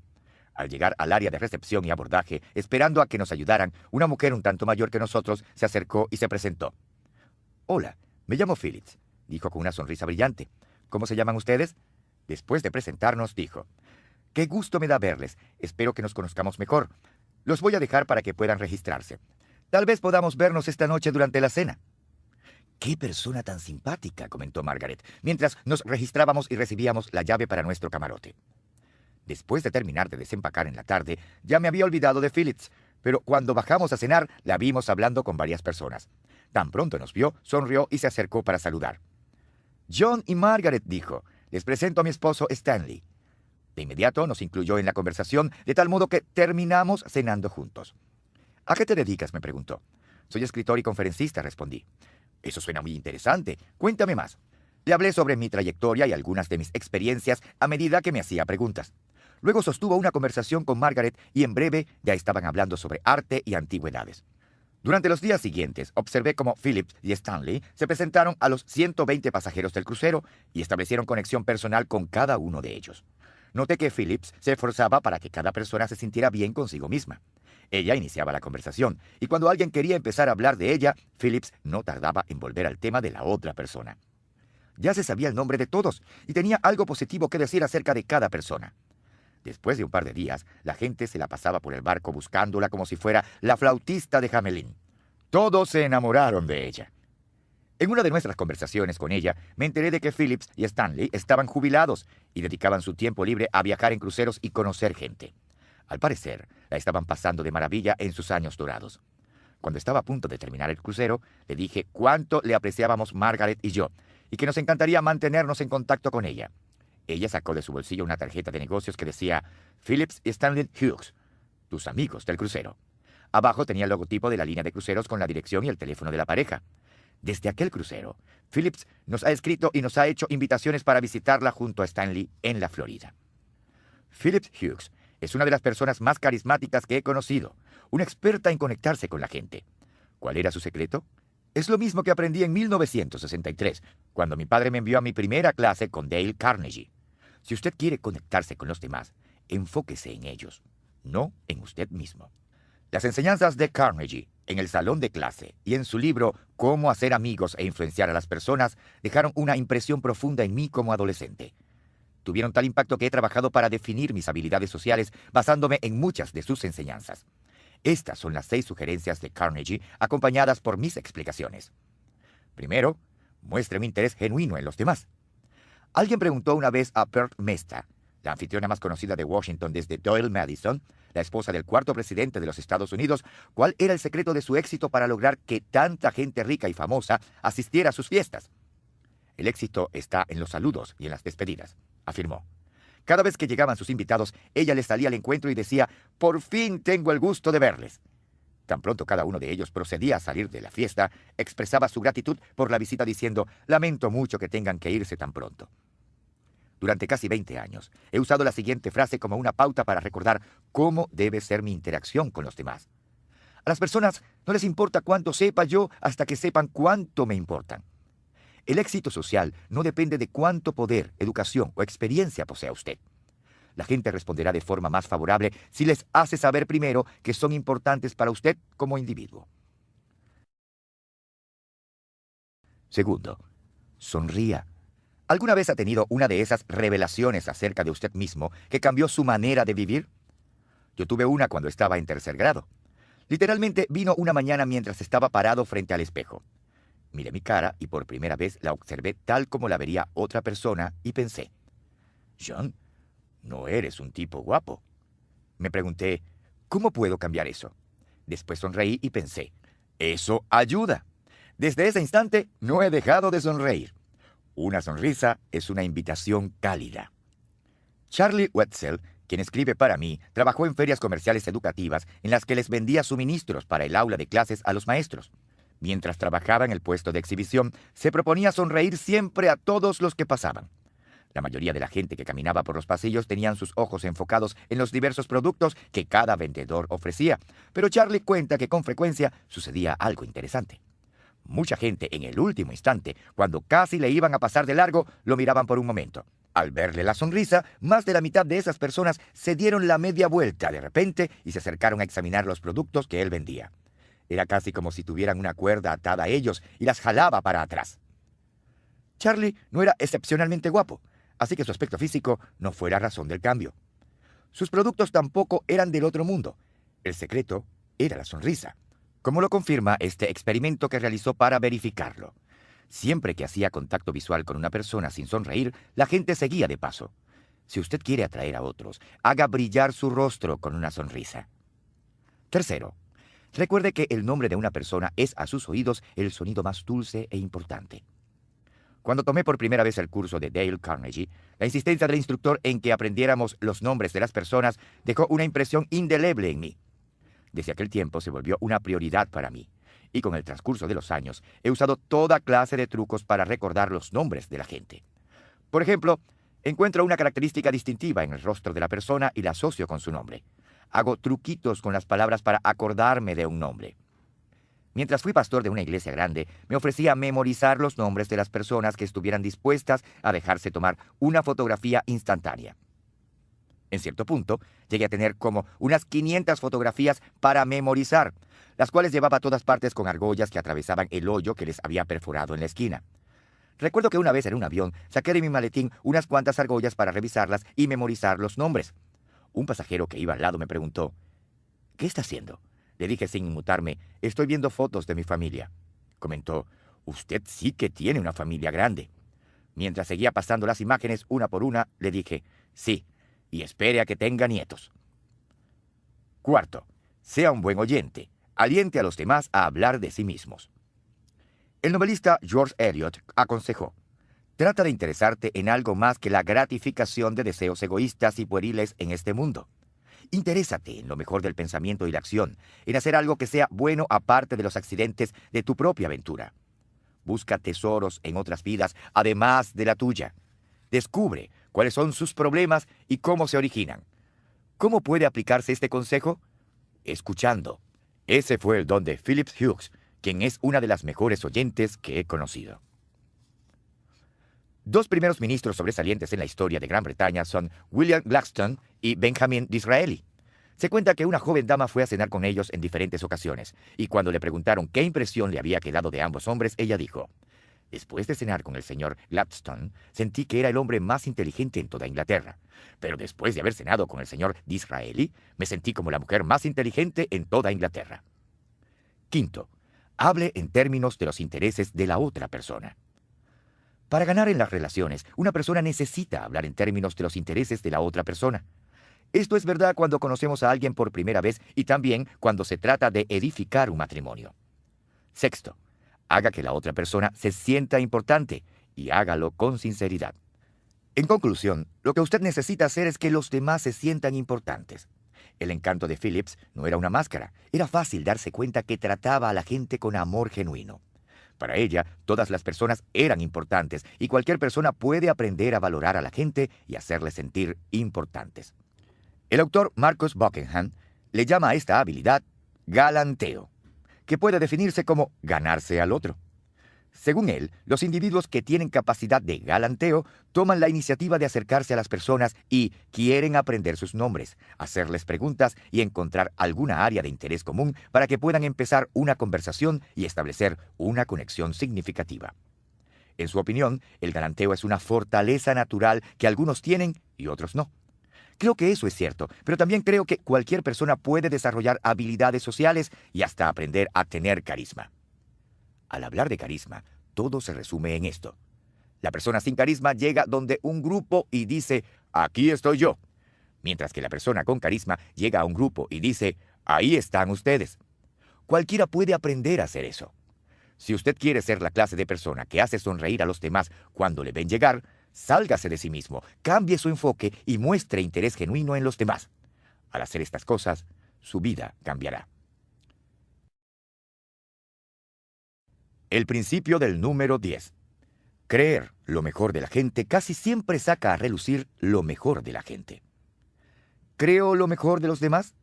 Al llegar al área de recepción y abordaje, esperando a que nos ayudaran, una mujer un tanto mayor que nosotros se acercó y se presentó. «Hola, me llamo Phillips», dijo con una sonrisa brillante. «¿Cómo se llaman ustedes?». Después de presentarnos, dijo: «Qué gusto me da verles. Espero que nos conozcamos mejor. Los voy a dejar para que puedan registrarse. Tal vez podamos vernos esta noche durante la cena». «¡Qué persona tan simpática!», comentó Margaret, mientras nos registrábamos y recibíamos la llave para nuestro camarote. Después de terminar de desempacar en la tarde, ya me había olvidado de Phillips, pero cuando bajamos a cenar, la vimos hablando con varias personas. Tan pronto nos vio, sonrió y se acercó para saludar. «John y Margaret», dijo, «les presento a mi esposo Stanley». De inmediato nos incluyó en la conversación, de tal modo que terminamos cenando juntos. «¿A qué te dedicas?», me preguntó. «Soy escritor y conferencista», respondí. «Eso suena muy interesante. Cuéntame más». Le hablé sobre mi trayectoria y algunas de mis experiencias a medida que me hacía preguntas. Luego sostuvo una conversación con Margaret y en breve ya estaban hablando sobre arte y antigüedades. Durante los días siguientes, observé cómo Phillips y Stanley se presentaron a los 120 pasajeros del crucero y establecieron conexión personal con cada uno de ellos. Noté que Phillips se esforzaba para que cada persona se sintiera bien consigo misma. Ella iniciaba la conversación, y cuando alguien quería empezar a hablar de ella, Phillips no tardaba en volver al tema de la otra persona. Ya se sabía el nombre de todos, y tenía algo positivo que decir acerca de cada persona. Después de un par de días, la gente se la pasaba por el barco buscándola como si fuera la flautista de Hamelin. Todos se enamoraron de ella. En una de nuestras conversaciones con ella, me enteré de que Phillips y Stanley estaban jubilados y dedicaban su tiempo libre a viajar en cruceros y conocer gente. Al parecer, la estaban pasando de maravilla en sus años dorados. Cuando estaba a punto de terminar el crucero, le dije cuánto le apreciábamos Margaret y yo, y que nos encantaría mantenernos en contacto con ella. Ella sacó de su bolsillo una tarjeta de negocios que decía: «Phillips y Stanley Hughes, tus amigos del crucero». Abajo tenía el logotipo de la línea de cruceros con la dirección y el teléfono de la pareja. Desde aquel crucero, Phillips nos ha escrito y nos ha hecho invitaciones para visitarla junto a Stanley en la Florida. Phillips Hughes es una de las personas más carismáticas que he conocido, una experta en conectarse con la gente. ¿Cuál era su secreto? Es lo mismo que aprendí en 1963, cuando mi padre me envió a mi primera clase con Dale Carnegie. Si usted quiere conectarse con los demás, enfóquese en ellos, no en usted mismo. Las enseñanzas de Carnegie en el salón de clase y en su libro Cómo hacer amigos e influenciar a las personas dejaron una impresión profunda en mí como adolescente. Tuvieron tal impacto que he trabajado para definir mis habilidades sociales basándome en muchas de sus enseñanzas. Estas son las 6 sugerencias de Carnegie acompañadas por mis explicaciones. Primero, muestre un interés genuino en los demás. Alguien preguntó una vez a Perth Mesta, la anfitriona más conocida de Washington desde Doyle Madison, la esposa del 4º presidente de los Estados Unidos, cuál era el secreto de su éxito para lograr que tanta gente rica y famosa asistiera a sus fiestas. «El éxito está en los saludos y en las despedidas», afirmó. Cada vez que llegaban sus invitados, ella les salía al encuentro y decía: «Por fin tengo el gusto de verles». Tan pronto cada uno de ellos procedía a salir de la fiesta, expresaba su gratitud por la visita diciendo: «Lamento mucho que tengan que irse tan pronto». Durante casi 20 años, he usado la siguiente frase como una pauta para recordar cómo debe ser mi interacción con los demás. A las personas no les importa cuánto sepa yo hasta que sepan cuánto me importan. El éxito social no depende de cuánto poder, educación o experiencia posea usted. La gente responderá de forma más favorable si les hace saber primero que son importantes para usted como individuo. Segundo, sonría. ¿Alguna vez ha tenido una de esas revelaciones acerca de usted mismo que cambió su manera de vivir? Yo tuve una cuando estaba en tercer grado. Literalmente vino una mañana mientras estaba parado frente al espejo. Miré mi cara y por primera vez la observé tal como la vería otra persona y pensé, John, no eres un tipo guapo. Me pregunté, ¿cómo puedo cambiar eso? Después sonreí y pensé, eso ayuda. Desde ese instante no he dejado de sonreír. Una sonrisa es una invitación cálida. Charlie Wetzel, quien escribe para mí, trabajó en ferias comerciales educativas en las que les vendía suministros para el aula de clases a los maestros. Mientras trabajaba en el puesto de exhibición, se proponía sonreír siempre a todos los que pasaban. La mayoría de la gente que caminaba por los pasillos tenían sus ojos enfocados en los diversos productos que cada vendedor ofrecía, pero Charlie cuenta que con frecuencia sucedía algo interesante. Mucha gente en el último instante, cuando casi le iban a pasar de largo, lo miraban por un momento. Al verle la sonrisa, más de la mitad de esas personas se dieron la media vuelta de repente y se acercaron a examinar los productos que él vendía. Era casi como si tuvieran una cuerda atada a ellos y las jalaba para atrás. Charlie no era excepcionalmente guapo, así que su aspecto físico no fue la razón del cambio. Sus productos tampoco eran del otro mundo. El secreto era la sonrisa, como lo confirma este experimento que realizó para verificarlo. Siempre que hacía contacto visual con una persona sin sonreír, la gente seguía de paso. Si usted quiere atraer a otros, haga brillar su rostro con una sonrisa. Tercero, recuerde que el nombre de una persona es a sus oídos el sonido más dulce e importante. Cuando tomé por primera vez el curso de Dale Carnegie, la insistencia del instructor en que aprendiéramos los nombres de las personas dejó una impresión indeleble en mí. Desde aquel tiempo se volvió una prioridad para mí, y con el transcurso de los años he usado toda clase de trucos para recordar los nombres de la gente. Por ejemplo, encuentro una característica distintiva en el rostro de la persona y la asocio con su nombre. Hago truquitos con las palabras para acordarme de un nombre. Mientras fui pastor de una iglesia grande, me ofrecía memorizar los nombres de las personas que estuvieran dispuestas a dejarse tomar una fotografía instantánea. En cierto punto, llegué a tener como unas 500 fotografías para memorizar, las cuales llevaba a todas partes con argollas que atravesaban el hoyo que les había perforado en la esquina. Recuerdo que una vez en un avión saqué de mi maletín unas cuantas argollas para revisarlas y memorizar los nombres. Un pasajero que iba al lado me preguntó, ¿qué está haciendo? Le dije sin inmutarme, estoy viendo fotos de mi familia. Comentó, usted sí que tiene una familia grande. Mientras seguía pasando las imágenes una por una, le dije, sí, y espere a que tenga nietos. Cuarto, sea un buen oyente. Aliente a los demás a hablar de sí mismos. El novelista George Eliot aconsejó, trata de interesarte en algo más que la gratificación de deseos egoístas y pueriles en este mundo. Interésate en lo mejor del pensamiento y la acción, en hacer algo que sea bueno aparte de los accidentes de tu propia aventura. Busca tesoros en otras vidas, además de la tuya. Descubre cuáles son sus problemas y cómo se originan. ¿Cómo puede aplicarse este consejo? Escuchando. Ese fue el don de Phillips Hughes, quien es una de las mejores oyentes que he conocido. Dos primeros ministros sobresalientes en la historia de Gran Bretaña son William Gladstone y Benjamin Disraeli. Se cuenta que una joven dama fue a cenar con ellos en diferentes ocasiones, y cuando le preguntaron qué impresión le había quedado de ambos hombres, ella dijo, después de cenar con el señor Gladstone, sentí que era el hombre más inteligente en toda Inglaterra. Pero después de haber cenado con el señor Disraeli, me sentí como la mujer más inteligente en toda Inglaterra. Quinto, hable en términos de los intereses de la otra persona. Para ganar en las relaciones, una persona necesita hablar en términos de los intereses de la otra persona. Esto es verdad cuando conocemos a alguien por primera vez y también cuando se trata de edificar un matrimonio. Sexto, haga que la otra persona se sienta importante y hágalo con sinceridad. En conclusión, lo que usted necesita hacer es que los demás se sientan importantes. El encanto de Phillips no era una máscara. Era fácil darse cuenta que trataba a la gente con amor genuino. Para ella, todas las personas eran importantes y cualquier persona puede aprender a valorar a la gente y hacerles sentir importantes. El autor Marcus Buckingham le llama a esta habilidad galanteo, que puede definirse como ganarse al otro. Según él, los individuos que tienen capacidad de galanteo toman la iniciativa de acercarse a las personas y quieren aprender sus nombres, hacerles preguntas y encontrar alguna área de interés común para que puedan empezar una conversación y establecer una conexión significativa. En su opinión, el galanteo es una fortaleza natural que algunos tienen y otros no. Creo que eso es cierto, pero también creo que cualquier persona puede desarrollar habilidades sociales y hasta aprender a tener carisma. Al hablar de carisma, todo se resume en esto. La persona sin carisma llega donde un grupo y dice, aquí estoy yo. Mientras que la persona con carisma llega a un grupo y dice, ahí están ustedes. Cualquiera puede aprender a hacer eso. Si usted quiere ser la clase de persona que hace sonreír a los demás cuando le ven llegar, sálgase de sí mismo, cambie su enfoque y muestre interés genuino en los demás. Al hacer estas cosas, su vida cambiará. El principio del número 10. Creer lo mejor de la gente casi siempre saca a relucir lo mejor de la gente. ¿Creo lo mejor de los demás?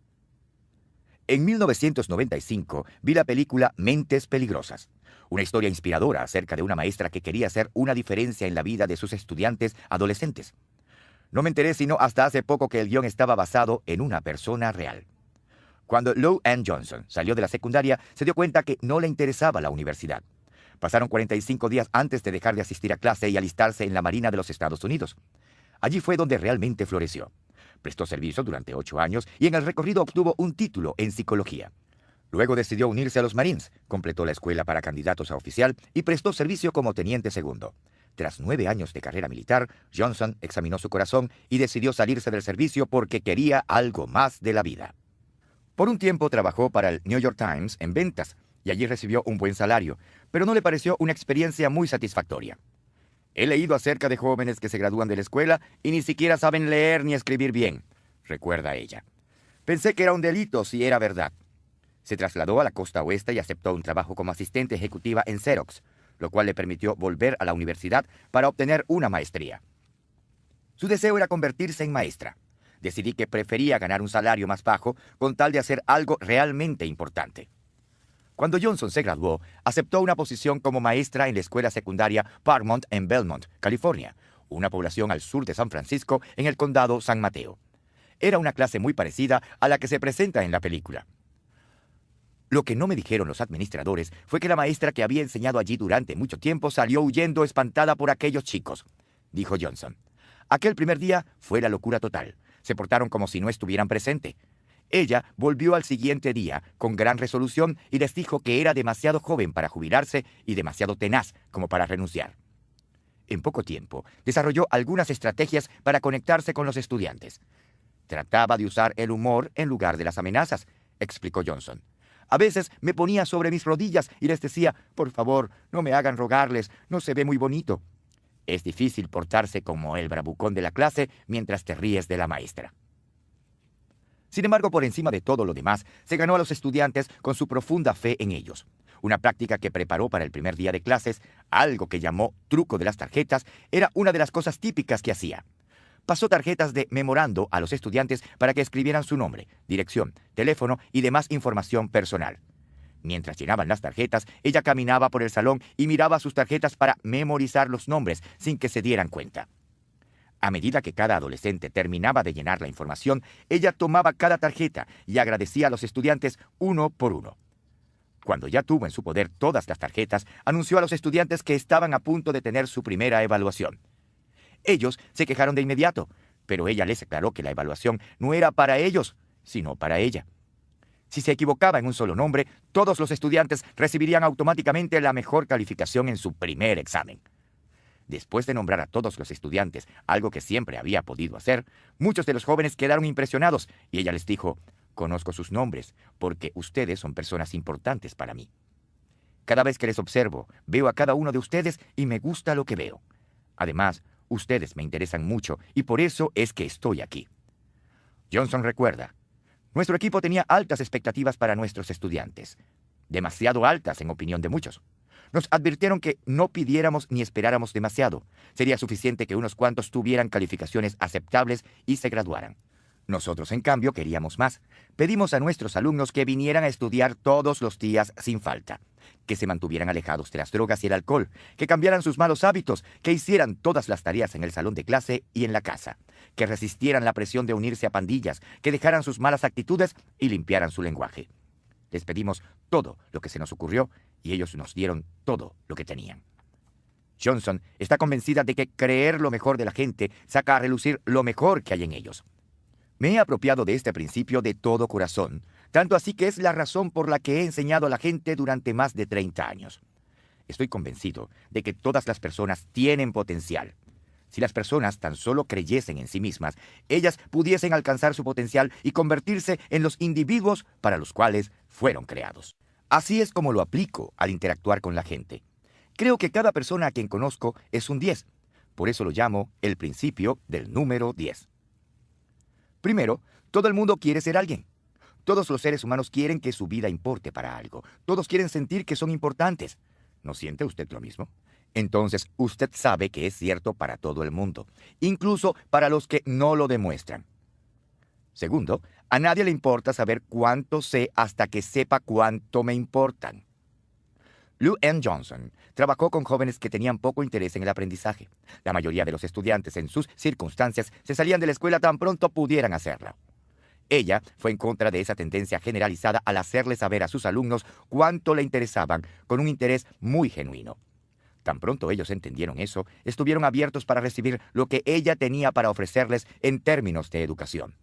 En 1995 vi la película Mentes Peligrosas, una historia inspiradora acerca de una maestra que quería hacer una diferencia en la vida de sus estudiantes adolescentes. No me enteré sino hasta hace poco que el guión estaba basado en una persona real. Cuando Lou Ann Johnson salió de la secundaria, se dio cuenta que no le interesaba la universidad. Pasaron 45 días antes de dejar de asistir a clase y alistarse en la Marina de los Estados Unidos. Allí fue donde realmente floreció. Prestó servicio durante 8 años y en el recorrido obtuvo un título en psicología. Luego decidió unirse a los Marines, completó la escuela para candidatos a oficial y prestó servicio como teniente segundo. Tras 9 años de carrera militar, Johnson examinó su corazón y decidió salirse del servicio porque quería algo más de la vida. Por un tiempo trabajó para el New York Times en ventas y allí recibió un buen salario, pero no le pareció una experiencia muy satisfactoria. He leído acerca de jóvenes que se gradúan de la escuela y ni siquiera saben leer ni escribir bien, recuerda ella. Pensé que era un delito si era verdad. Se trasladó a la costa oeste y aceptó un trabajo como asistente ejecutiva en Xerox, lo cual le permitió volver a la universidad para obtener una maestría. Su deseo era convertirse en maestra. Decidí que prefería ganar un salario más bajo con tal de hacer algo realmente importante. Cuando Johnson se graduó, aceptó una posición como maestra en la escuela secundaria Parmont en Belmont, California, una población al sur de San Francisco en el condado San Mateo. Era una clase muy parecida a la que se presenta en la película. Lo que no me dijeron los administradores fue que la maestra que había enseñado allí durante mucho tiempo salió huyendo espantada por aquellos chicos, dijo Johnson. Aquel primer día fue la locura total. Se portaron como si no estuvieran presentes. Ella volvió al siguiente día con gran resolución y les dijo que era demasiado joven para jubilarse y demasiado tenaz como para renunciar. En poco tiempo, desarrolló algunas estrategias para conectarse con los estudiantes. Trataba de usar el humor en lugar de las amenazas, explicó Johnson. A veces me ponía sobre mis rodillas y les decía, por favor, no me hagan rogarles, no se ve muy bonito. Es difícil portarse como el bravucón de la clase mientras te ríes de la maestra. Sin embargo, por encima de todo lo demás, se ganó a los estudiantes con su profunda fe en ellos. Una práctica que preparó para el primer día de clases, algo que llamó truco de las tarjetas, era una de las cosas típicas que hacía. Pasó tarjetas de memorando a los estudiantes para que escribieran su nombre, dirección, teléfono y demás información personal. Mientras llenaban las tarjetas, ella caminaba por el salón y miraba sus tarjetas para memorizar los nombres sin que se dieran cuenta. A medida que cada adolescente terminaba de llenar la información, ella tomaba cada tarjeta y agradecía a los estudiantes uno por uno. Cuando ya tuvo en su poder todas las tarjetas, anunció a los estudiantes que estaban a punto de tener su primera evaluación. Ellos se quejaron de inmediato, pero ella les aclaró que la evaluación no era para ellos, sino para ella. Si se equivocaba en un solo nombre, todos los estudiantes recibirían automáticamente la mejor calificación en su primer examen. Después de nombrar a todos los estudiantes, algo que siempre había podido hacer, muchos de los jóvenes quedaron impresionados y ella les dijo, conozco sus nombres porque ustedes son personas importantes para mí. Cada vez que les observo, veo a cada uno de ustedes y me gusta lo que veo. Además, ustedes me interesan mucho y por eso es que estoy aquí. Johnson recuerda, nuestro equipo tenía altas expectativas para nuestros estudiantes, demasiado altas en opinión de muchos. Nos advirtieron que no pidiéramos ni esperáramos demasiado. Sería suficiente que unos cuantos tuvieran calificaciones aceptables y se graduaran. Nosotros, en cambio, queríamos más. Pedimos a nuestros alumnos que vinieran a estudiar todos los días sin falta, que se mantuvieran alejados de las drogas y el alcohol, que cambiaran sus malos hábitos, que hicieran todas las tareas en el salón de clase y en la casa, que resistieran la presión de unirse a pandillas, que dejaran sus malas actitudes y limpiaran su lenguaje. Les pedimos todo lo que se nos ocurrió y ellos nos dieron todo lo que tenían. Johnson está convencida de que creer lo mejor de la gente saca a relucir lo mejor que hay en ellos. Me he apropiado de este principio de todo corazón, tanto así que es la razón por la que he enseñado a la gente durante más de 30 años. Estoy convencido de que todas las personas tienen potencial. Si las personas tan solo creyesen en sí mismas, ellas pudiesen alcanzar su potencial y convertirse en los individuos para los cuales fueron creados. Así es como lo aplico al interactuar con la gente. Creo que cada persona a quien conozco es un 10. Por eso lo llamo el principio del número 10. Primero, todo el mundo quiere ser alguien. Todos los seres humanos quieren que su vida importe para algo. Todos quieren sentir que son importantes. ¿No siente usted lo mismo? Entonces, usted sabe que es cierto para todo el mundo, incluso para los que no lo demuestran. Segundo, a nadie le importa saber cuánto sé hasta que sepa cuánto me importan. Lou Ann Johnson trabajó con jóvenes que tenían poco interés en el aprendizaje. La mayoría de los estudiantes en sus circunstancias se salían de la escuela tan pronto pudieran hacerlo. Ella fue en contra de esa tendencia generalizada al hacerle saber a sus alumnos cuánto le interesaban, con un interés muy genuino. Tan pronto ellos entendieron eso, estuvieron abiertos para recibir lo que ella tenía para ofrecerles en términos de educación.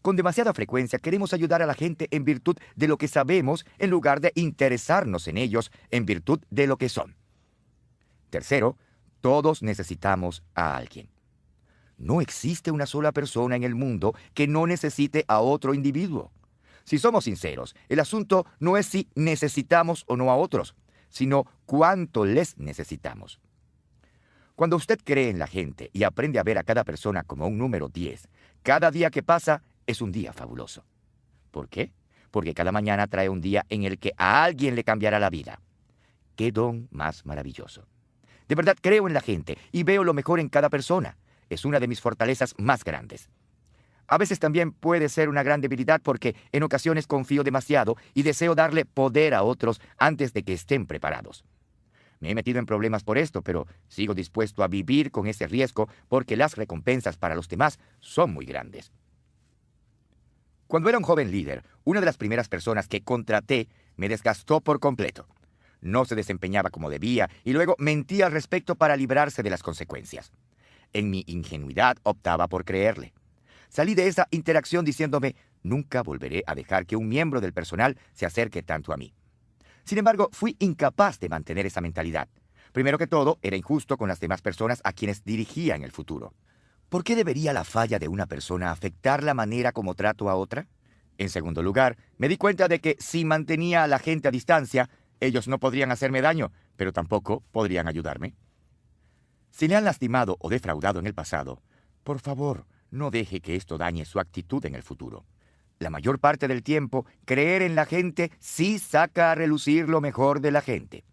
Con demasiada frecuencia queremos ayudar a la gente en virtud de lo que sabemos en lugar de interesarnos en ellos en virtud de lo que son. Tercero, todos necesitamos a alguien. No existe una sola persona en el mundo que no necesite a otro individuo. Si somos sinceros, el asunto no es si necesitamos o no a otros, sino cuánto les necesitamos. Cuando usted cree en la gente y aprende a ver a cada persona como un número 10, cada día que pasa es un día fabuloso. ¿Por qué? Porque cada mañana trae un día en el que a alguien le cambiará la vida. ¡Qué don más maravilloso! De verdad creo en la gente y veo lo mejor en cada persona. Es una de mis fortalezas más grandes. A veces también puede ser una gran debilidad porque en ocasiones confío demasiado y deseo darle poder a otros antes de que estén preparados. Me he metido en problemas por esto, pero sigo dispuesto a vivir con ese riesgo porque las recompensas para los demás son muy grandes. Cuando era un joven líder, una de las primeras personas que contraté me desgastó por completo. No se desempeñaba como debía y luego mentía al respecto para librarse de las consecuencias. En mi ingenuidad optaba por creerle. Salí de esa interacción diciéndome, nunca volveré a dejar que un miembro del personal se acerque tanto a mí. Sin embargo, fui incapaz de mantener esa mentalidad. Primero que todo, era injusto con las demás personas a quienes dirigía en el futuro. ¿Por qué debería la falla de una persona afectar la manera como trato a otra? En segundo lugar, me di cuenta de que si mantenía a la gente a distancia, ellos no podrían hacerme daño, pero tampoco podrían ayudarme. Si le han lastimado o defraudado en el pasado, por favor, no deje que esto dañe su actitud en el futuro. La mayor parte del tiempo, creer en la gente sí saca a relucir lo mejor de la gente.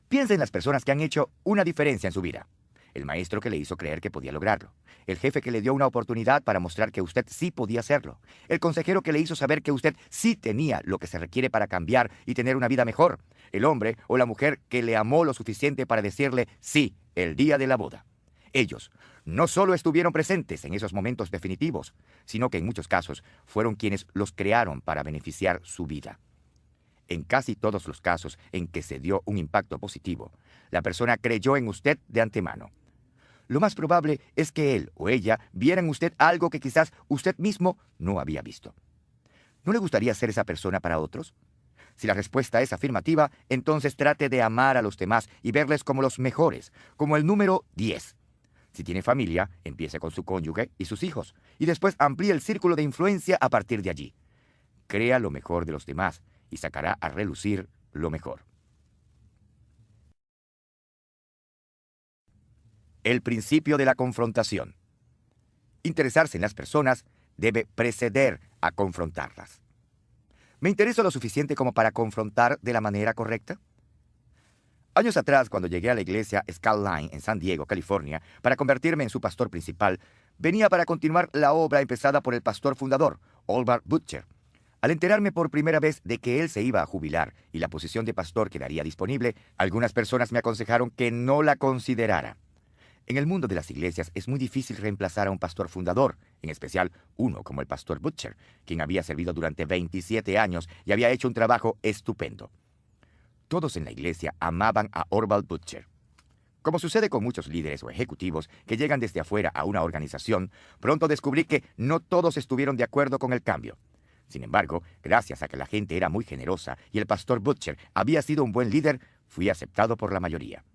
Piensa en las personas que han hecho una diferencia en su vida. El maestro que le hizo creer que podía lograrlo. El jefe que le dio una oportunidad para mostrar que usted sí podía hacerlo. El consejero que le hizo saber que usted sí tenía lo que se requiere para cambiar y tener una vida mejor. El hombre o la mujer que le amó lo suficiente para decirle sí el día de la boda. Ellos no solo estuvieron presentes en esos momentos definitivos, sino que en muchos casos fueron quienes los crearon para beneficiar su vida. En casi todos los casos en que se dio un impacto positivo, la persona creyó en usted de antemano. Lo más probable es que él o ella viera en usted algo que quizás usted mismo no había visto. ¿No le gustaría ser esa persona para otros? Si la respuesta es afirmativa, entonces trate de amar a los demás y verles como los mejores, como el número 10. Si tiene familia, empiece con su cónyuge y sus hijos, y después amplíe el círculo de influencia a partir de allí. Crea lo mejor de los demás y sacará a relucir lo mejor. El principio de la confrontación. Interesarse en las personas debe preceder a confrontarlas. ¿Me intereso lo suficiente como para confrontar de la manera correcta? Años atrás, cuando llegué a la iglesia Skyline en San Diego, California, para convertirme en su pastor principal, venía para continuar la obra empezada por el pastor fundador, Orval Butcher. Al enterarme por primera vez de que él se iba a jubilar y la posición de pastor quedaría disponible, algunas personas me aconsejaron que no la considerara. En el mundo de las iglesias es muy difícil reemplazar a un pastor fundador, en especial uno como el pastor Butcher, quien había servido durante 27 años y había hecho un trabajo estupendo. Todos en la iglesia amaban a Orval Butcher. Como sucede con muchos líderes o ejecutivos que llegan desde afuera a una organización, pronto descubrí que no todos estuvieron de acuerdo con el cambio. Sin embargo, gracias a que la gente era muy generosa y el pastor Butcher había sido un buen líder, fui aceptado por la mayoría.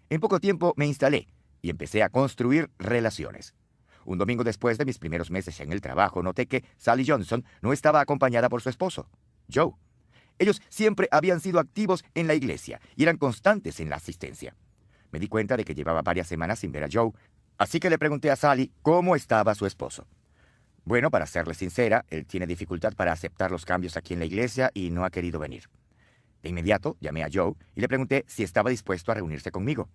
En poco tiempo me instalé y empecé a construir relaciones. Un domingo después de mis primeros meses en el trabajo, noté que Sally Johnson no estaba acompañada por su esposo, Joe. Ellos siempre habían sido activos en la iglesia y eran constantes en la asistencia. Me di cuenta de que llevaba varias semanas sin ver a Joe, así que le pregunté a Sally cómo estaba su esposo. Bueno, para serle sincera, él tiene dificultad para aceptar los cambios aquí en la iglesia y no ha querido venir. De inmediato llamé a Joe y le pregunté si estaba dispuesto a reunirse conmigo.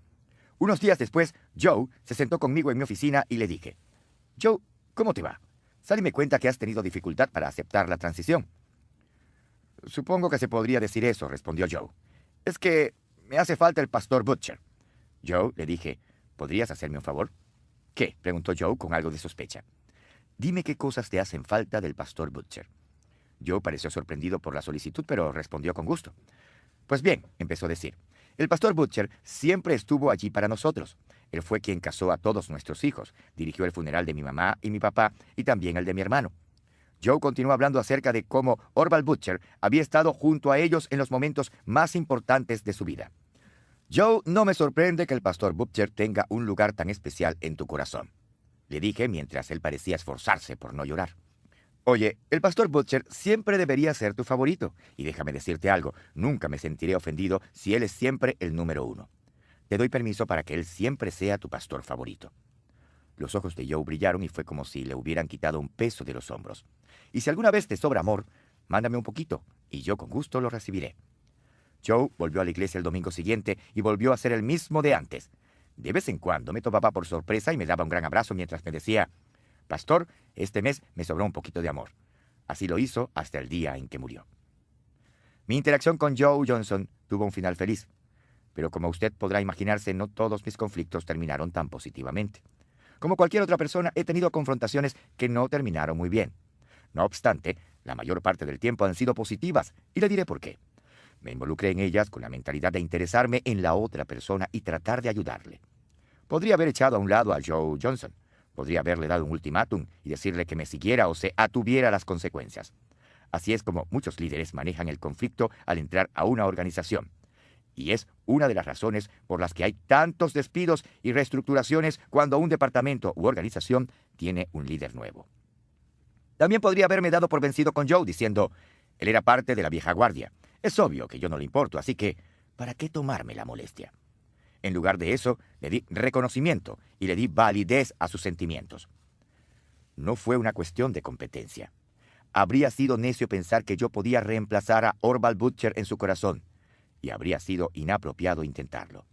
Unos días después, Joe se sentó conmigo en mi oficina y le dije: Joe, ¿cómo te va? Sally me cuenta que has tenido dificultad para aceptar la transición. Supongo que se podría decir eso, respondió Joe. Es que me hace falta el pastor Butcher. Joe, le dije, ¿podrías hacerme un favor? ¿Qué? Preguntó Joe con algo de sospecha. Dime qué cosas te hacen falta del pastor Butcher. Joe pareció sorprendido por la solicitud, pero respondió con gusto. Pues bien, empezó a decir, el pastor Butcher siempre estuvo allí para nosotros. Él fue quien casó a todos nuestros hijos, dirigió el funeral de mi mamá y mi papá y también el de mi hermano. Joe continuó hablando acerca de cómo Orval Butcher había estado junto a ellos en los momentos más importantes de su vida. Joe, no me sorprende que el pastor Butcher tenga un lugar tan especial en tu corazón, le dije mientras él parecía esforzarse por no llorar. Oye, el pastor Butcher siempre debería ser tu favorito, y déjame decirte algo, nunca me sentiré ofendido si él es siempre el número 1. Te doy permiso para que él siempre sea tu pastor favorito. Los ojos de Joe brillaron y fue como si le hubieran quitado un peso de los hombros. Y si alguna vez te sobra amor, mándame un poquito, y yo con gusto lo recibiré. Joe volvió a la iglesia el domingo siguiente y volvió a ser el mismo de antes. De vez en cuando me tomaba por sorpresa y me daba un gran abrazo mientras me decía: Pastor, este mes me sobró un poquito de amor. Así lo hizo hasta el día en que murió. Mi interacción con Joe Johnson tuvo un final feliz, pero como usted podrá imaginarse, no todos mis conflictos terminaron tan positivamente. Como cualquier otra persona, he tenido confrontaciones que no terminaron muy bien. No obstante, la mayor parte del tiempo han sido positivas, y le diré por qué. Me involucré en ellas con la mentalidad de interesarme en la otra persona y tratar de ayudarle. Podría haber echado a un lado a Joe Johnson. Podría haberle dado un ultimátum y decirle que me siguiera o se atuviera a las consecuencias. Así es como muchos líderes manejan el conflicto al entrar a una organización. Y es una de las razones por las que hay tantos despidos y reestructuraciones cuando un departamento u organización tiene un líder nuevo. También podría haberme dado por vencido con Joe diciendo: él era parte de la vieja guardia. Es obvio que yo no le importo, así que ¿para qué tomarme la molestia? En lugar de eso, le di reconocimiento y le di validez a sus sentimientos. No fue una cuestión de competencia. Habría sido necio pensar que yo podía reemplazar a Orval Butcher en su corazón, y habría sido inapropiado intentarlo.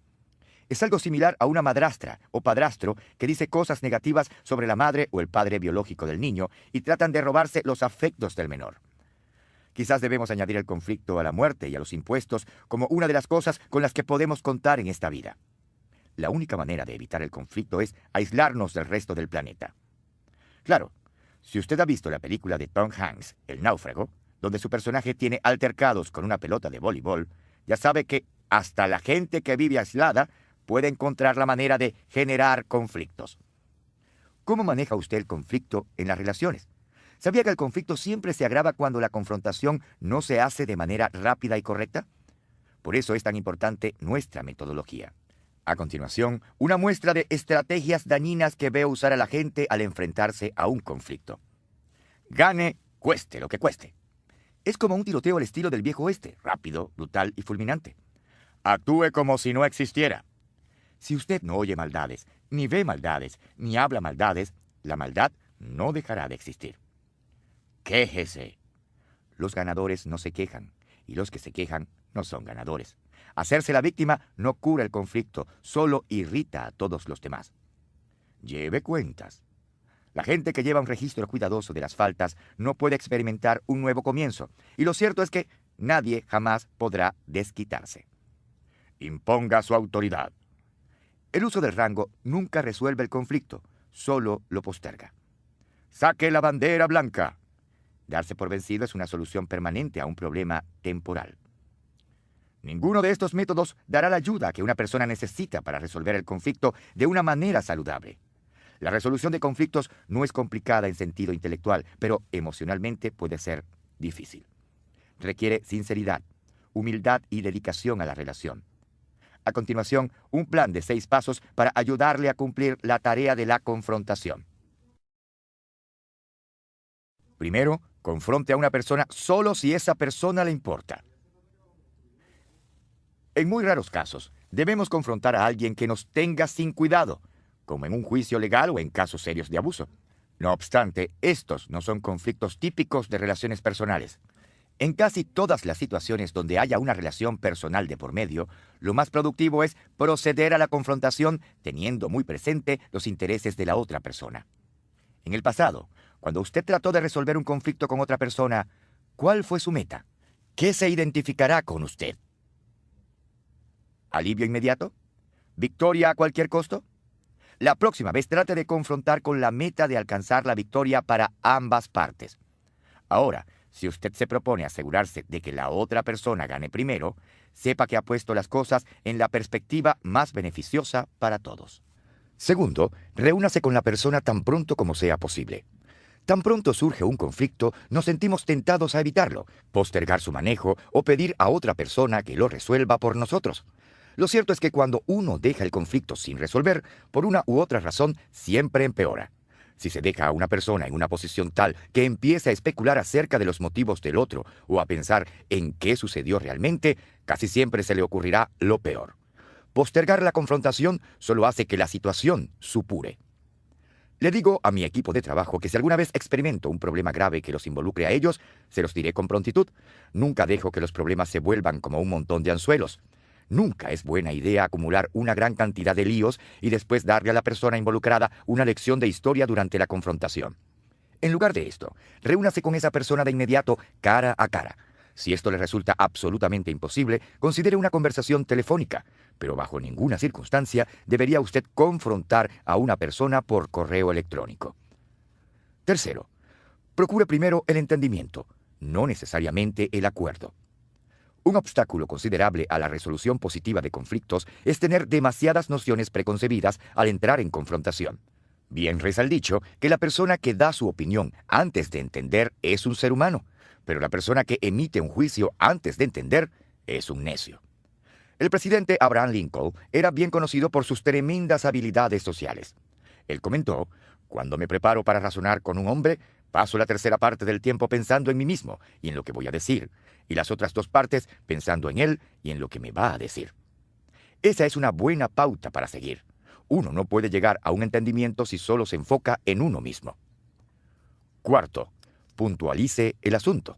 Es algo similar a una madrastra o padrastro que dice cosas negativas sobre la madre o el padre biológico del niño y tratan de robarse los afectos del menor. Quizás debemos añadir el conflicto a la muerte y a los impuestos como una de las cosas con las que podemos contar en esta vida. La única manera de evitar el conflicto es aislarnos del resto del planeta. Claro, si usted ha visto la película de Tom Hanks, El náufrago, donde su personaje tiene altercados con una pelota de voleibol, ya sabe que hasta la gente que vive aislada puede encontrar la manera de generar conflictos. ¿Cómo maneja usted el conflicto en las relaciones? ¿Sabía que el conflicto siempre se agrava cuando la confrontación no se hace de manera rápida y correcta? Por eso es tan importante nuestra metodología. A continuación, una muestra de estrategias dañinas que veo usar a la gente al enfrentarse a un conflicto. Gane, cueste lo que cueste. Es como un tiroteo al estilo del viejo oeste, rápido, brutal y fulminante. Actúe como si no existiera. Si usted no oye maldades, ni ve maldades, ni habla maldades, la maldad no dejará de existir. Quéjese. Los ganadores no se quejan, y los que se quejan no son ganadores. Hacerse la víctima no cura el conflicto, solo irrita a todos los demás. Lleve cuentas. La gente que lleva un registro cuidadoso de las faltas no puede experimentar un nuevo comienzo, y lo cierto es que nadie jamás podrá desquitarse. Imponga su autoridad. El uso del rango nunca resuelve el conflicto, solo lo posterga. Saque la bandera blanca. Darse por vencido es una solución permanente a un problema temporal. Ninguno de estos métodos dará la ayuda que una persona necesita para resolver el conflicto de una manera saludable. La resolución de conflictos no es complicada en sentido intelectual, pero emocionalmente puede ser difícil. Requiere sinceridad, humildad y dedicación a la relación. A continuación, un plan de 6 pasos para ayudarle a cumplir la tarea de la confrontación. Primero, confronte a una persona solo si esa persona le importa. En muy raros casos, debemos confrontar a alguien que nos tenga sin cuidado, como en un juicio legal o en casos serios de abuso. No obstante, estos no son conflictos típicos de relaciones personales. En casi todas las situaciones donde haya una relación personal de por medio, lo más productivo es proceder a la confrontación teniendo muy presente los intereses de la otra persona. En el pasado, cuando usted trató de resolver un conflicto con otra persona, ¿cuál fue su meta? ¿Qué se identificará con usted? ¿Alivio inmediato? ¿Victoria a cualquier costo? La próxima vez trate de confrontar con la meta de alcanzar la victoria para ambas partes. Ahora, si usted se propone asegurarse de que la otra persona gane primero, sepa que ha puesto las cosas en la perspectiva más beneficiosa para todos. Segundo, reúnase con la persona tan pronto como sea posible. Tan pronto surge un conflicto, nos sentimos tentados a evitarlo, postergar su manejo o pedir a otra persona que lo resuelva por nosotros. Lo cierto es que cuando uno deja el conflicto sin resolver, por una u otra razón, siempre empeora. Si se deja a una persona en una posición tal que empieza a especular acerca de los motivos del otro o a pensar en qué sucedió realmente, casi siempre se le ocurrirá lo peor. Postergar la confrontación solo hace que la situación supure. Le digo a mi equipo de trabajo que si alguna vez experimento un problema grave que los involucre a ellos, se los diré con prontitud. Nunca dejo que los problemas se vuelvan como un montón de anzuelos. Nunca es buena idea acumular una gran cantidad de líos y después darle a la persona involucrada una lección de historia durante la confrontación. En lugar de esto, reúnase con esa persona de inmediato cara a cara. Si esto le resulta absolutamente imposible, considere una conversación telefónica, pero bajo ninguna circunstancia debería usted confrontar a una persona por correo electrónico. Tercero, procure primero el entendimiento, no necesariamente el acuerdo. Un obstáculo considerable a la resolución positiva de conflictos es tener demasiadas nociones preconcebidas al entrar en confrontación. Bien reza el dicho que la persona que da su opinión antes de entender es un ser humano, pero la persona que emite un juicio antes de entender es un necio. El presidente Abraham Lincoln era bien conocido por sus tremendas habilidades sociales. Él comentó: «Cuando me preparo para razonar con un hombre, paso la tercera parte del tiempo pensando en mí mismo y en lo que voy a decir, y las otras 2 partes pensando en él y en lo que me va a decir». Esa es una buena pauta para seguir. Uno no puede llegar a un entendimiento si solo se enfoca en uno mismo. Cuarto, puntualice el asunto.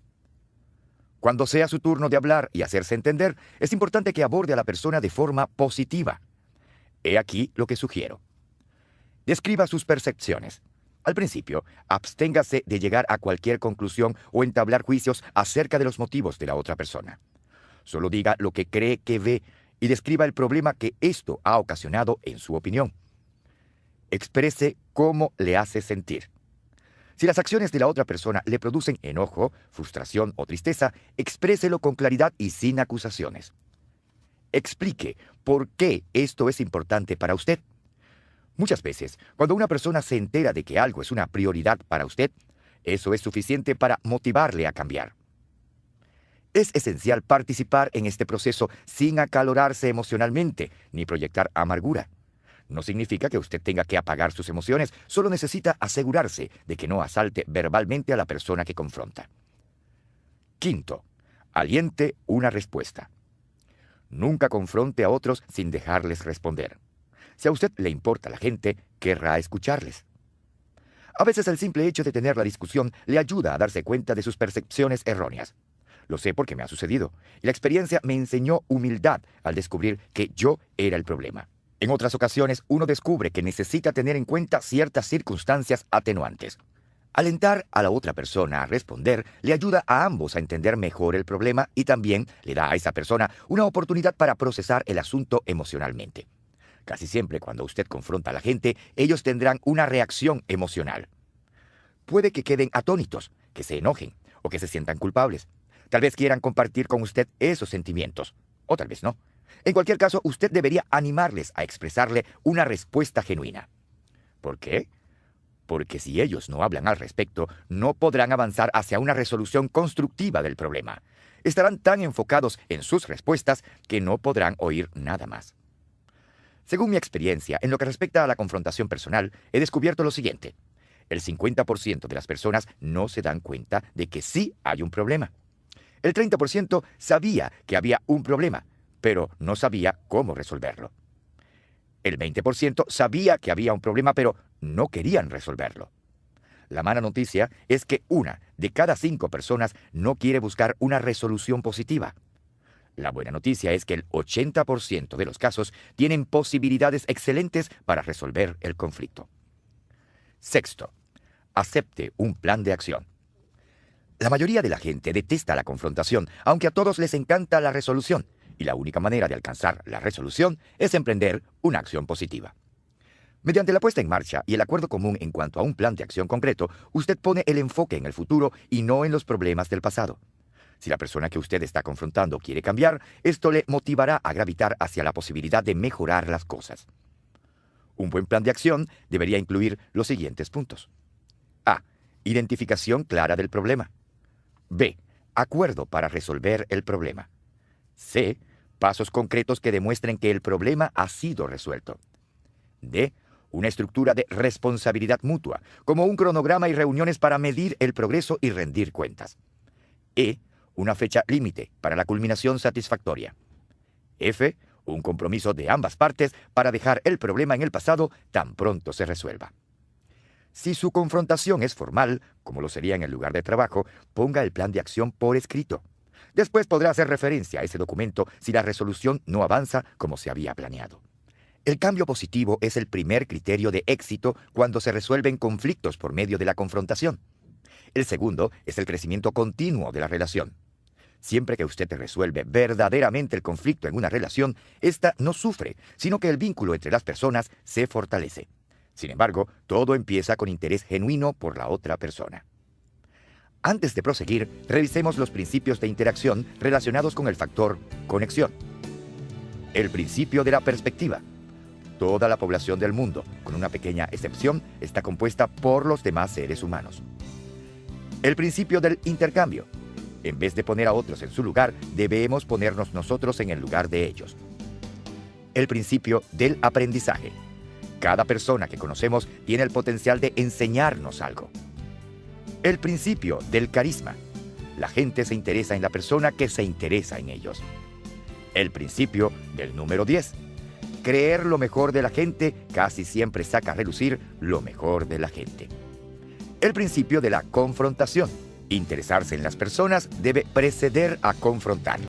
Cuando sea su turno de hablar y hacerse entender, es importante que aborde a la persona de forma positiva. He aquí lo que sugiero. Describa sus percepciones. Al principio, absténgase de llegar a cualquier conclusión o entablar juicios acerca de los motivos de la otra persona. Solo diga lo que cree que ve y describa el problema que esto ha ocasionado en su opinión. Exprese cómo le hace sentir. Si las acciones de la otra persona le producen enojo, frustración o tristeza, expréselo con claridad y sin acusaciones. Explique por qué esto es importante para usted. Muchas veces, cuando una persona se entera de que algo es una prioridad para usted, eso es suficiente para motivarle a cambiar. Es esencial participar en este proceso sin acalorarse emocionalmente ni proyectar amargura. No significa que usted tenga que apagar sus emociones, solo necesita asegurarse de que no asalte verbalmente a la persona que confronta. Quinto, aliente una respuesta. Nunca confronte a otros sin dejarles responder. Si a usted le importa la gente, querrá escucharles. A veces el simple hecho de tener la discusión le ayuda a darse cuenta de sus percepciones erróneas. Lo sé porque me ha sucedido, y la experiencia me enseñó humildad al descubrir que yo era el problema. En otras ocasiones, uno descubre que necesita tener en cuenta ciertas circunstancias atenuantes. Alentar a la otra persona a responder le ayuda a ambos a entender mejor el problema y también le da a esa persona una oportunidad para procesar el asunto emocionalmente. Casi siempre cuando usted confronta a la gente, ellos tendrán una reacción emocional. Puede que queden atónitos, que se enojen o que se sientan culpables. Tal vez quieran compartir con usted esos sentimientos, o tal vez no. En cualquier caso, usted debería animarles a expresarle una respuesta genuina. ¿Por qué? Porque si ellos no hablan al respecto, no podrán avanzar hacia una resolución constructiva del problema. Estarán tan enfocados en sus respuestas que no podrán oír nada más. Según mi experiencia, en lo que respecta a la confrontación personal, he descubierto lo siguiente. El 50% de las personas no se dan cuenta de que sí hay un problema. El 30% sabía que había un problema, pero no sabía cómo resolverlo. El 20% sabía que había un problema, pero no querían resolverlo. La mala noticia es que 1 de cada 5 personas no quiere buscar una resolución positiva. La buena noticia es que el 80% de los casos tienen posibilidades excelentes para resolver el conflicto. Sexto, acepte un plan de acción. La mayoría de la gente detesta la confrontación, aunque a todos les encanta la resolución, y la única manera de alcanzar la resolución es emprender una acción positiva. Mediante la puesta en marcha y el acuerdo común en cuanto a un plan de acción concreto, usted pone el enfoque en el futuro y no en los problemas del pasado. Si la persona que usted está confrontando quiere cambiar, esto le motivará a gravitar hacia la posibilidad de mejorar las cosas. Un buen plan de acción debería incluir los siguientes puntos. A. Identificación clara del problema. B. Acuerdo para resolver el problema. C. Pasos concretos que demuestren que el problema ha sido resuelto. D. Una estructura de responsabilidad mutua, como un cronograma y reuniones para medir el progreso y rendir cuentas. E. Una fecha límite para la culminación satisfactoria. F. Un compromiso de ambas partes para dejar el problema en el pasado tan pronto se resuelva. Si su confrontación es formal, como lo sería en el lugar de trabajo, ponga el plan de acción por escrito. Después podrá hacer referencia a ese documento si la resolución no avanza como se había planeado. El cambio positivo es el primer criterio de éxito cuando se resuelven conflictos por medio de la confrontación. El segundo es el crecimiento continuo de la relación. Siempre que usted resuelve verdaderamente el conflicto en una relación, ésta no sufre, sino que el vínculo entre las personas se fortalece. Sin embargo, todo empieza con interés genuino por la otra persona. Antes de proseguir, revisemos los principios de interacción relacionados con el factor conexión. El principio de la perspectiva. Toda la población del mundo, con una pequeña excepción, está compuesta por los demás seres humanos. El principio del intercambio. En vez de poner a otros en su lugar, debemos ponernos nosotros en el lugar de ellos. El principio del aprendizaje. Cada persona que conocemos tiene el potencial de enseñarnos algo. El principio del carisma. La gente se interesa en la persona que se interesa en ellos. El principio del número 10. Creer lo mejor de la gente casi siempre saca a relucir lo mejor de la gente. El principio de la confrontación. Interesarse en las personas debe preceder a confrontarlas.